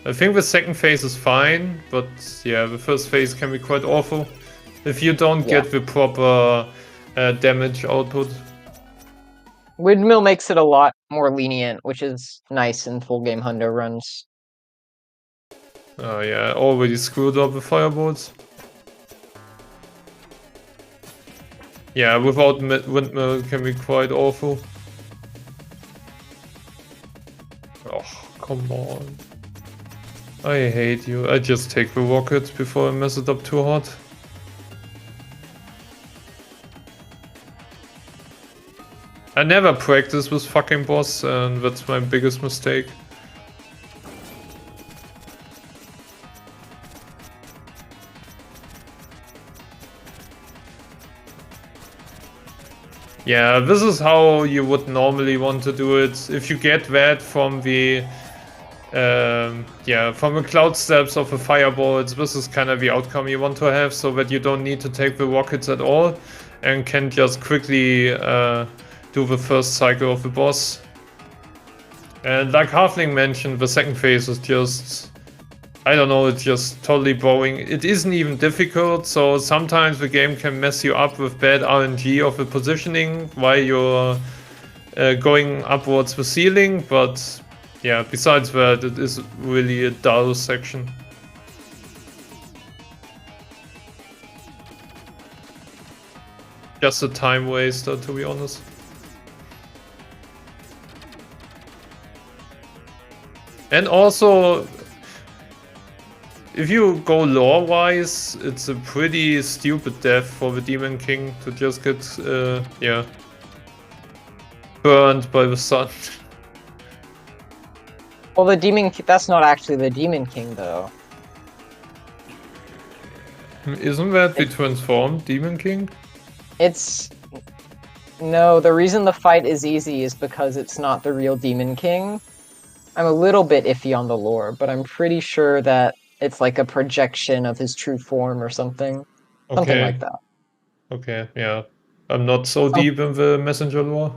I think the second phase is fine, but yeah, the first phase can be quite awful if you don't Yeah. get the proper damage output. Windmill makes it a lot more lenient, which is nice in full game hundo runs. Oh yeah, I already screwed up the firebolts. Yeah, without windmill it can be quite awful. Oh, come on. I hate you. I just take the rocket before I mess it up too hard. I never practice with fucking boss, and that's my biggest mistake. Yeah, this is how you would normally want to do it. If you get that from the from the cloud steps of the firebolts, this is kind of the outcome you want to have, so that you don't need to take the rockets at all and can just quickly do the first cycle of the boss. And like Halfling mentioned, the second phase is just, I don't know, it's just totally boring. It isn't even difficult, so sometimes the game can mess you up with bad RNG of the positioning while you're going upwards the ceiling, but yeah, besides that, it is really a dull section. Just a time waster, to be honest. And also, if you go lore-wise, it's a pretty stupid death for the Demon King to just get, yeah, burned by the sun. Well, that's not actually the Demon King, though. Isn't that the transformed Demon King? No, the reason the fight is easy is because it's not the real Demon King. I'm a little bit iffy on the lore, but I'm pretty sure that it's like a projection of his true form or something. Okay. Something like that. Okay, yeah. I'm not so deep in the messenger lore.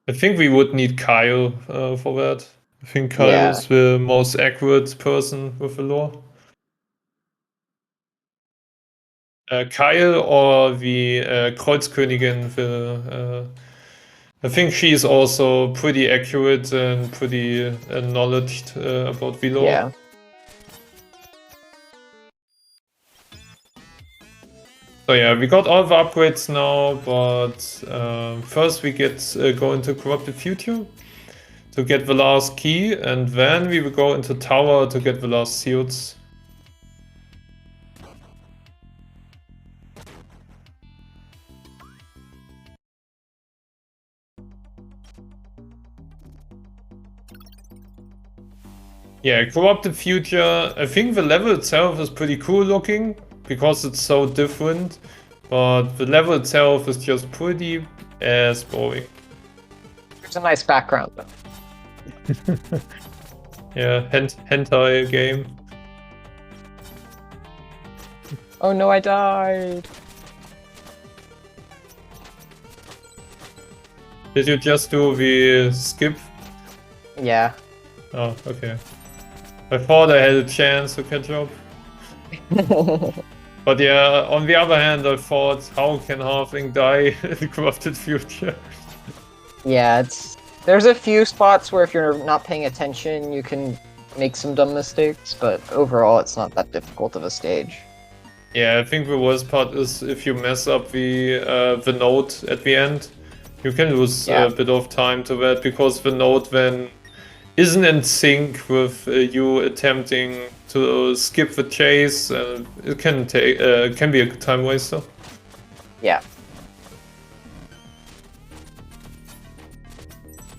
I think we would need Kyle for that. I think Kyle Yeah. is the most accurate person with the lore. Kyle or the Kreuzkönigin, I think she's also pretty accurate and pretty knowledged about the lore. Yeah. So yeah, we got all the upgrades now, but first we go into Corrupted Future to get the last key, and then we will go into Tower to get the last seals. Yeah, Corrupted Future, I think the level itself is pretty cool looking, because it's so different, but the level itself is just pretty ass boring. There's a nice background, though. Yeah, hentai game. Oh no, I died. Did you just do the skip? Yeah. Oh, okay. I thought I had a chance to catch up. But yeah, on the other hand, I thought, how can Halfling die in the corrupted future? Yeah, there's a few spots where if you're not paying attention, you can make some dumb mistakes, but overall, it's not that difficult of a stage. Yeah, I think the worst part is if you mess up the note at the end, you can lose Yeah. a bit of time to that because the note then isn't in sync with you attempting to skip the chase, and it can be a time waster. Yeah.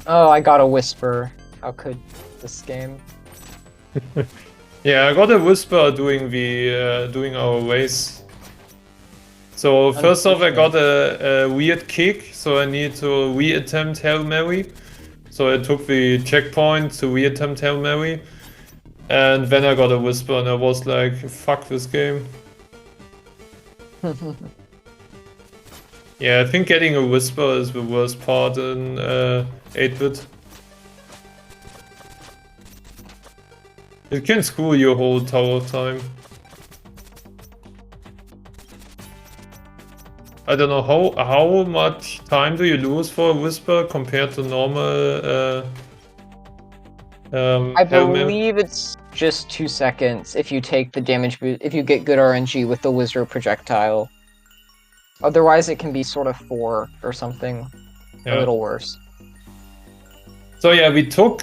Oh, I got a whisper. How could this game? Yeah, I got a whisper doing doing our race. So first off, I got a weird kick, so I need to re-attempt Hail Mary. So I took the checkpoint to re-attempt Hail Mary, and then I got a whisper, and I was like, "Fuck this game." Yeah, I think getting a whisper is the worst part in 8-bit. It can screw your whole tower of time. I don't know how much time do you lose for a whisper compared to normal I Hail Mary? believe it's just 2 seconds if you take the damage boost, if you get good RNG with the wizard projectile. Otherwise, it can be sort of 4 or something. Yeah. A little worse. So yeah, we took,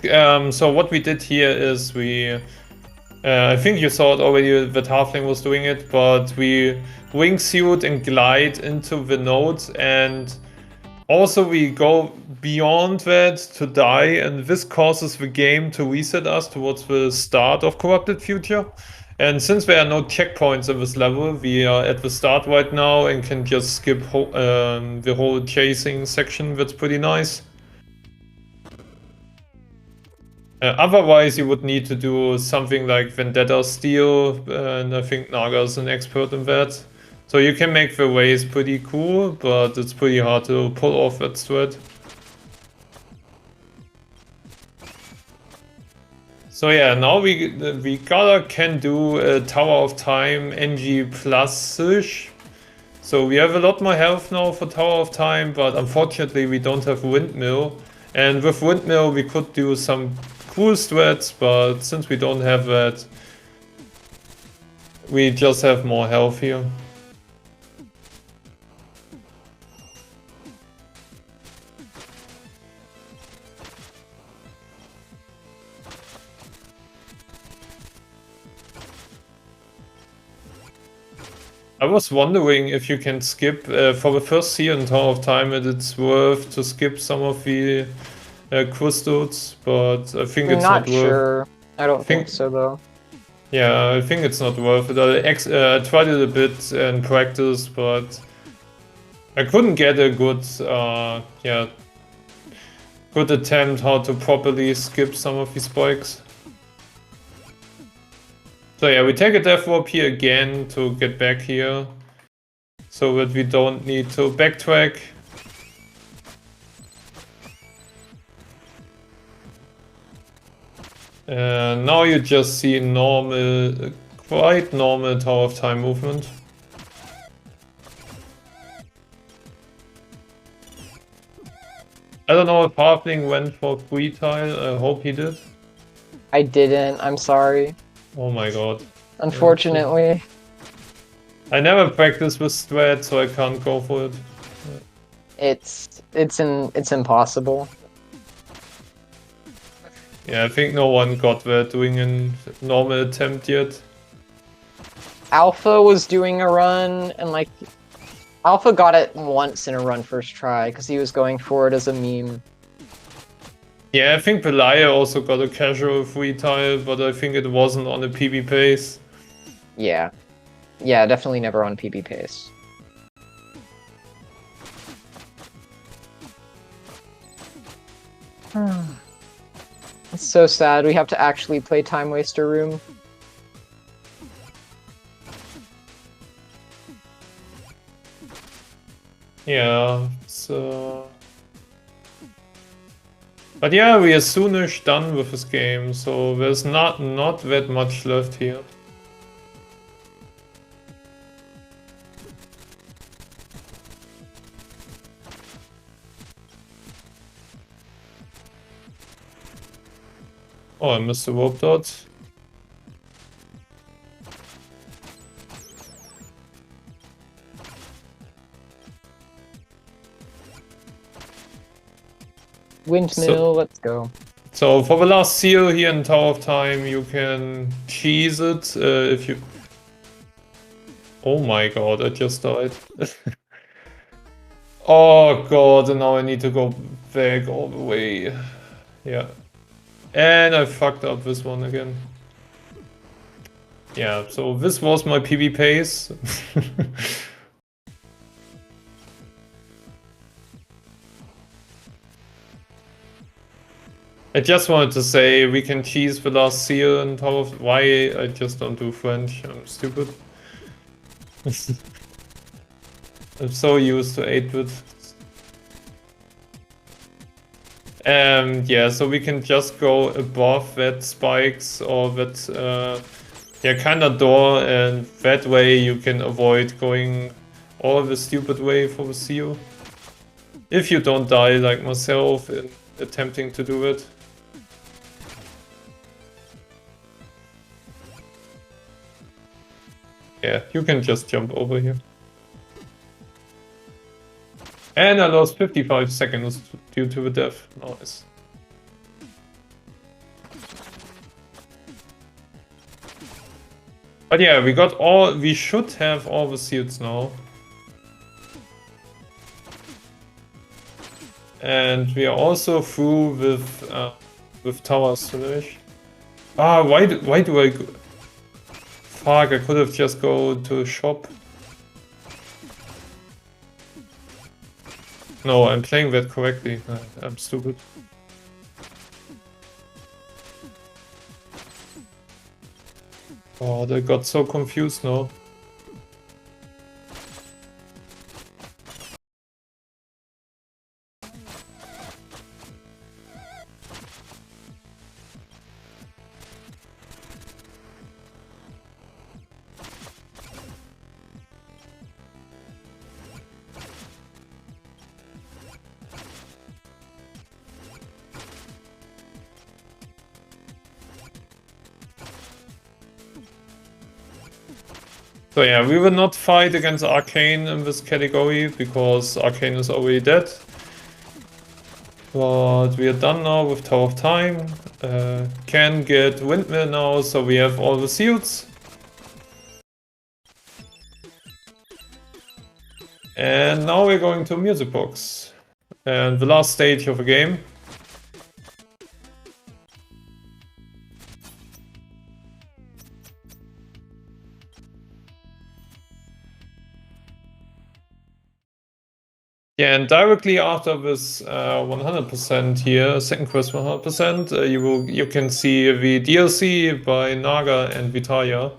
so what we did here is we, I think you saw it already that Halfling was doing it, but we wingsuit and glide into the nodes, and also we go beyond that to die, and this causes the game to reset us towards the start of Corrupted Future. And since there are no checkpoints in this level, we are at the start right now and can just skip the whole chasing section. That's pretty nice. Otherwise, you would need to do something like Vendetta Steel, and I think Naga's an expert in that. So you can make the ways pretty cool, but it's pretty hard to pull off that strat. So yeah, now we can do a Tower of Time NG plus-ish. So we have a lot more health now for Tower of Time, but unfortunately we don't have Windmill. And with Windmill we could do some cool strats, but since we don't have that, we just have more health here. I was wondering if you can skip, for the first seer in Tower of Time, it's worth to skip some of the crystals, but I think it's not Not worth. sure. I don't think so though. Yeah, I think it's not worth it. I tried it a bit in practice, but I couldn't get a good, good attempt how to properly skip some of these spikes. So yeah, we take a death warp here again to get back here, so that we don't need to backtrack. Now you just see normal, quite normal Tower of Time movement. I don't know if Halfling went for free tile, I hope he did. I didn't, I'm sorry. Oh my god. Unfortunately. I never practiced with strat, so I can't go for it. It's impossible. Yeah, I think no one got that doing a normal attempt yet. Alpha was doing a run, and like, Alpha got it once in a run first try, because he was going for it as a meme. Yeah, I think Belaya also got a casual free tile, but I think it wasn't on a PB pace. Yeah. Yeah, definitely never on PB pace. It's so sad, we have to actually play Time Waster Room. Yeah, so... But yeah, we are soonish done with this game, so there's not that much left here. Oh, I missed the rope dot. Windmill, let's go. So for the last seal here in Tower of Time, you can cheese it if you... Oh my god, I just died. Oh god, and now I need to go back all the way. Yeah. And I fucked up this one again. Yeah, so this was my PB pace. I just wanted to say we can cheese the last seal and Tower of... Why I just don't do French? I'm stupid. I'm so used to 8-bit. Yeah, so we can just go above that spikes or that yeah, kind of door, and that way you can avoid going all the stupid way for the seal. If you don't die like myself in attempting to do it. Yeah, you can just jump over here. And I lost 55 seconds due to the death. Nice. But yeah, we should have all the seals now. And we are also through with towers finish. Ah, why do I go? Fuck, I could have just go to a shop. No, I'm playing that correctly. I'm stupid. Oh, I got so confused now. So yeah, we will not fight against Arcane in this category, because Arcane is already dead. But we are done now with Tower of Time. Can get Windmill now, so we have all the seals. And now we're going to Music Box. And the last stage of the game. Yeah, and directly after this 100% here, second quest 100%, you can see the DLC by Naga and Vitaya.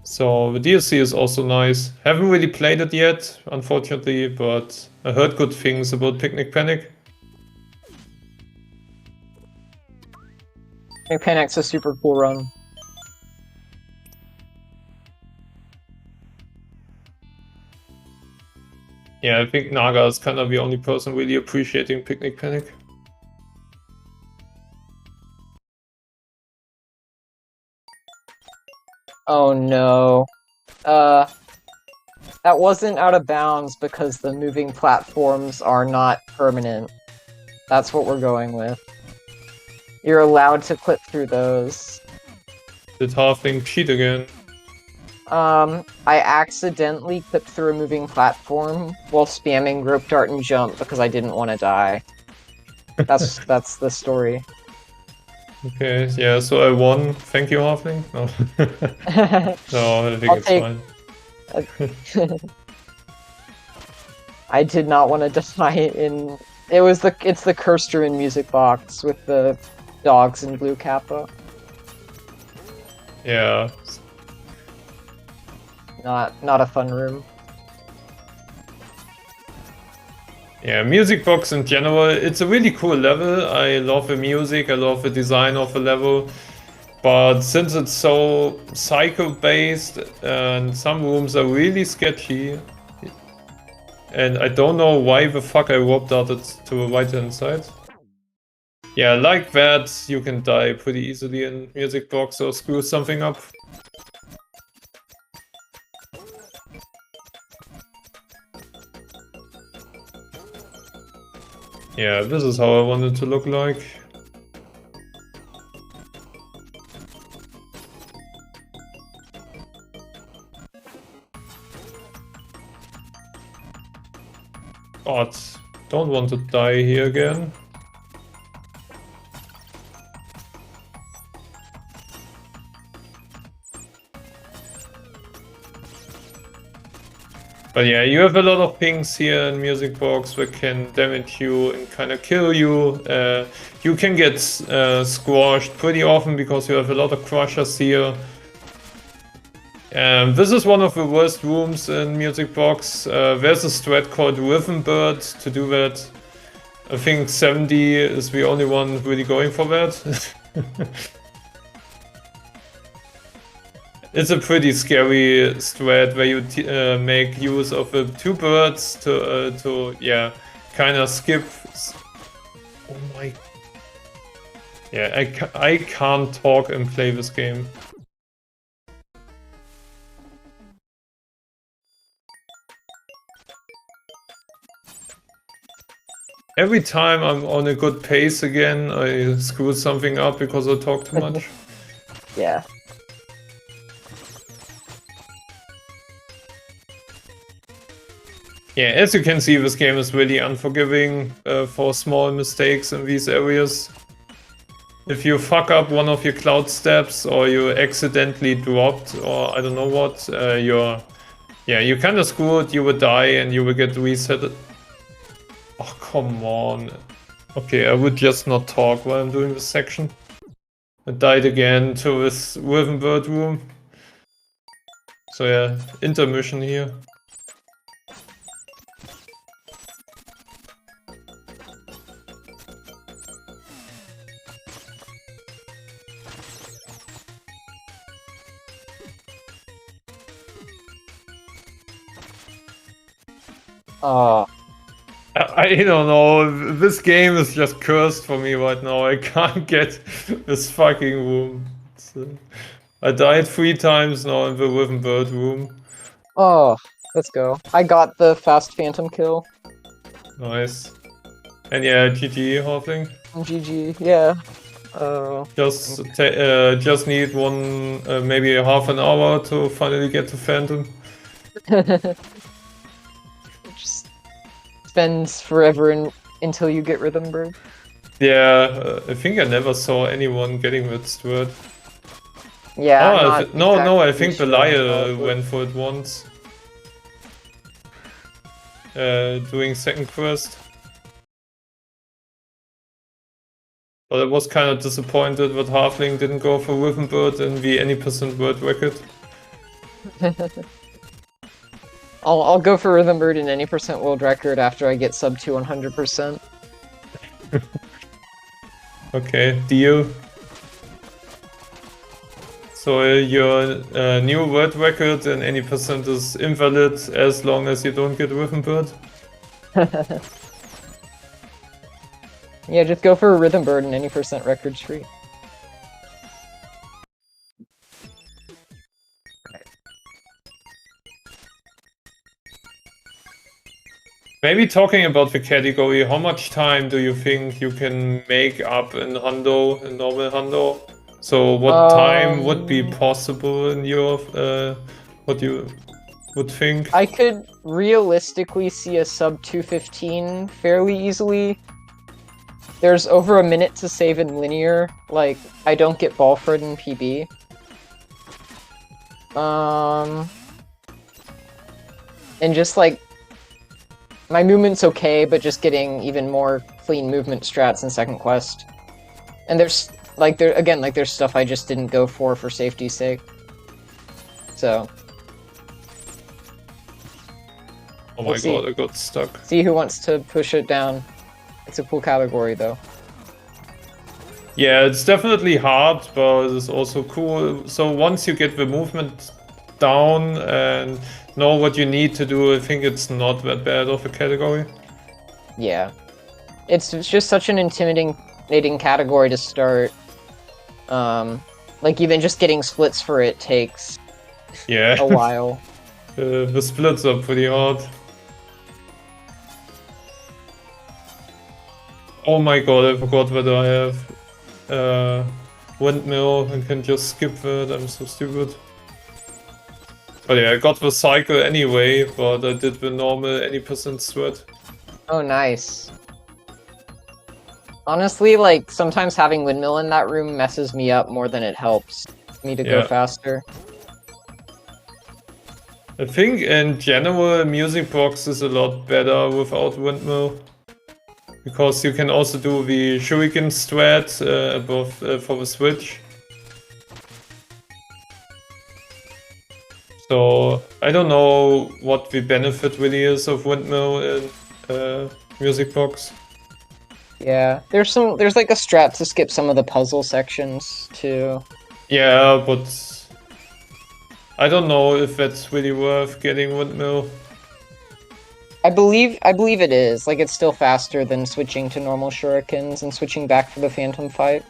So the DLC is also nice. Haven't really played it yet, unfortunately, but I heard good things about Picnic Panic. Picnic Panic's a super cool run. Yeah, I think Naga is kind of the only person really appreciating Picnic Panic. Oh no. That wasn't out of bounds because the moving platforms are not permanent. That's what we're going with. You're allowed to clip through those. Did Halfling cheat again? I accidentally clipped through a moving platform while spamming rope dart and jump because I didn't want to die. That's the story. Okay, yeah, so I won. Thank you, Halfling. No, no, I think it's fine. I did not want to die in. It's the cursed ruin music box with the dogs in blue kappa. Yeah. Not a fun room. Yeah, Music Box in general, it's a really cool level. I love the music, I love the design of the level. But since it's so cycle-based and some rooms are really sketchy, and I don't know why the fuck I warped out it to the right-hand side. Yeah, like that, you can die pretty easily in Music Box or screw something up. Yeah, this is how I want it to look like. God, don't want to die here again. But yeah, you have a lot of pings here in Music Box that can damage you and kind of kill you. You can get squashed pretty often because you have a lot of crushers here. This is one of the worst rooms in Music Box. There's a strat called Rhythm Bird to do that. I think 70 is the only one really going for that. It's a pretty scary strat where you make use of the two birds to yeah, kind of skip. Oh my! Yeah, I can't talk and play this game. Every time I'm on a good pace again, I screw something up because I talk too much. Yeah. Yeah, as you can see, this game is really unforgiving for small mistakes in these areas. If you fuck up one of your cloud steps or you accidentally dropped or I don't know what, you kind of screwed, you will die and you will get reset. Oh, come on. Okay, I would just not talk while I'm doing this section. I died again to this Rhythm Bird room. So yeah, intermission here. I don't know, this game is just cursed for me right now. I can't get this fucking room. I died 3 times now in the Rhythm Bird room. Oh, let's go. I got the fast phantom kill. Nice. And yeah, GG, Halfling. GG, yeah. Just need one, maybe half an hour to finally get to Phantom. Just spends forever until you get Rhythm Bird. Yeah, I think I never saw anyone getting that strat. Yeah. No, I think Belial went for it once. Doing second quest. But I was kind of disappointed that Halfling didn't go for Rhythm Bird in the any percent world record. I'll go for Rhythm Bird in any percent world record after I get sub to 100%. Okay, deal. So your new world record in any percent is invalid as long as you don't get Rhythm Bird. Yeah, just go for a Rhythm Bird in any percent record streak. Maybe talking about the category, how much time do you think you can make up in Hundo, in normal Hundo? So what time would be possible in your, what you would think? I could realistically see a sub 215 fairly easily. There's over a minute to save in linear, like, I don't get Balfred in PB. And just like, my movement's okay, but just getting even more clean movement strats in second quest. And there's, like, there's stuff I just didn't go for safety's sake. So. Oh my We'll see. god, I got stuck. See who wants to push it down. It's a cool category, though. Yeah, it's definitely hard, but it's also cool. So once you get the movement down and know what you need to do, I think it's not that bad of a category. Yeah. It's just such an intimidating category to start. Like, even just getting splits for it takes Yeah. a while. The splits are pretty hard. Oh my god, I forgot whether I have windmill and can just skip that. I'm so stupid. But yeah, I got the cycle anyway, but I did the normal any percent sweat. Oh, nice. Honestly, like, sometimes having windmill in that room messes me up more than it helps me to go Yeah. faster. I think in general, music box is a lot better without windmill. Because you can also do the shuriken strat above for the switch. So I don't know what the benefit really is of windmill in music box. Yeah, there's like a strat to skip some of the puzzle sections too. Yeah, but I don't know if that's really worth getting windmill. I believe it is. Like, it's still faster than switching to normal shurikens and switching back for the phantom fight.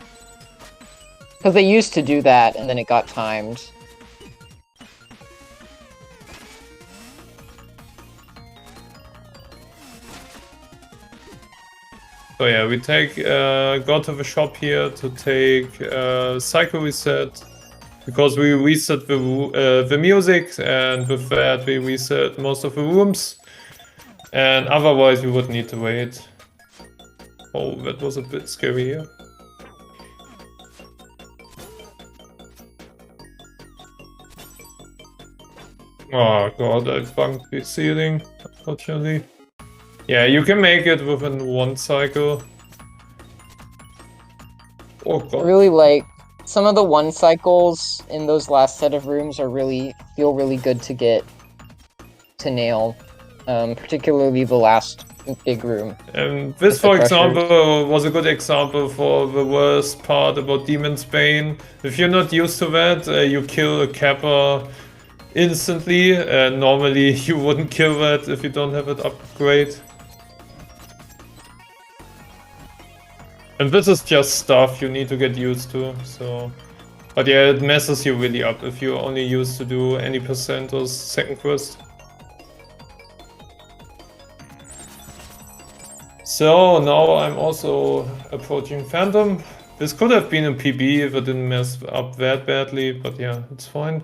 Because they used to do that, and then it got timed. So yeah, we take go to the shop here to take cycle reset because we reset the music, and with that we reset most of the rooms, and otherwise we would need to wait. Oh, that was a bit scary here. Oh god, I bumped the ceiling, unfortunately. Yeah, you can make it within one cycle. Oh I god. really like some of the one cycles in those last set of rooms are feel really good to get to nail. Particularly the last big room. And this, With the for pressures. example, was a good example for the worst part about Demon's Bane. If you're not used to that, you kill a Kappa instantly, and normally you wouldn't kill that if you don't have it upgrade. And this is just stuff you need to get used to, so... But yeah, it messes you really up if you're only used to do any percent or second quest. So now I'm also approaching Phantom. This could have been a PB if it didn't mess up that badly, but yeah, it's fine.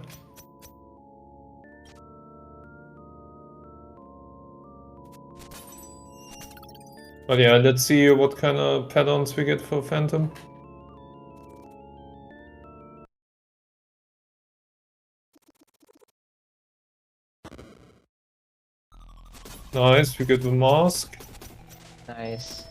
But yeah, let's see what kind of patterns we get for Phantom. Nice, we get the mask. Nice.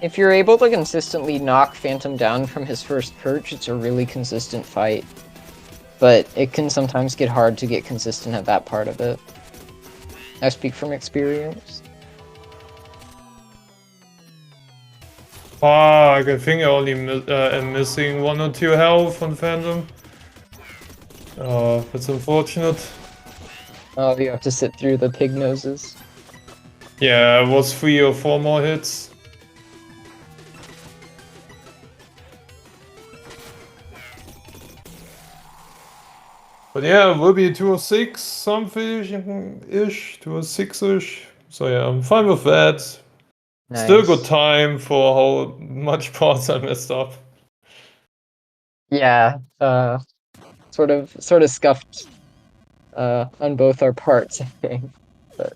If you're able to consistently knock Phantom down from his first perch, it's a really consistent fight. But it can sometimes get hard to get consistent at that part of it. I speak from experience. Fuck, I think I only am missing 1 or 2 health on Phantom. That's unfortunate. Oh, you have to sit through the pig noses. Yeah, it was 3 or 4 more hits. But yeah, it will be 206 something-ish, 206-ish. So yeah, I'm fine with that. Nice. Still good time for how much parts I messed up. Yeah, sort of scuffed on both our parts, I think. But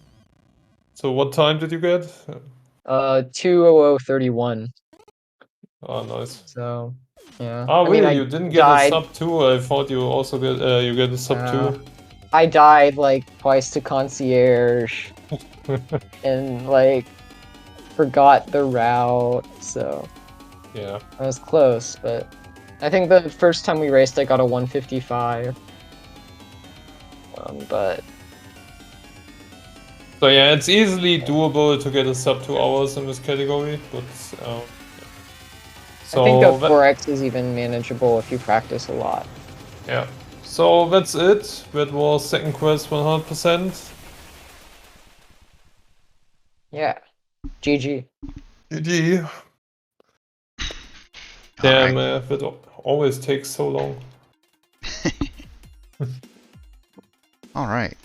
So what time did you get? 2:00:31. Oh, nice. So yeah. Oh, I mean, really? I You didn't get a died. sub 2? I thought you also get you get a sub 2. I died like twice to concierge and like forgot the route, so Yeah. I was close, but I think the first time we raced, I got a 155. But So yeah, it's easily doable to get a sub 2 hours in this category, but I think a so 4x is even manageable if you practice a lot. yeah. So that's it. That was second quest 100%. Yeah. GG. GG. All Damn, right. that always takes so long. All right.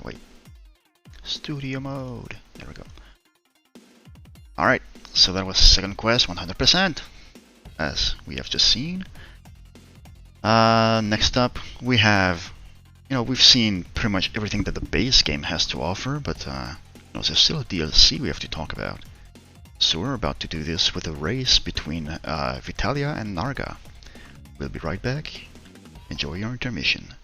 Wait. Studio mode. There we go. All right. So that was second quest 100%, as we have just seen. Next up, we have, we've seen pretty much everything that the base game has to offer, but there's still a DLC we have to talk about. So we're about to do this with a race between Vitalia and Narga. We'll be right back. Enjoy your intermission.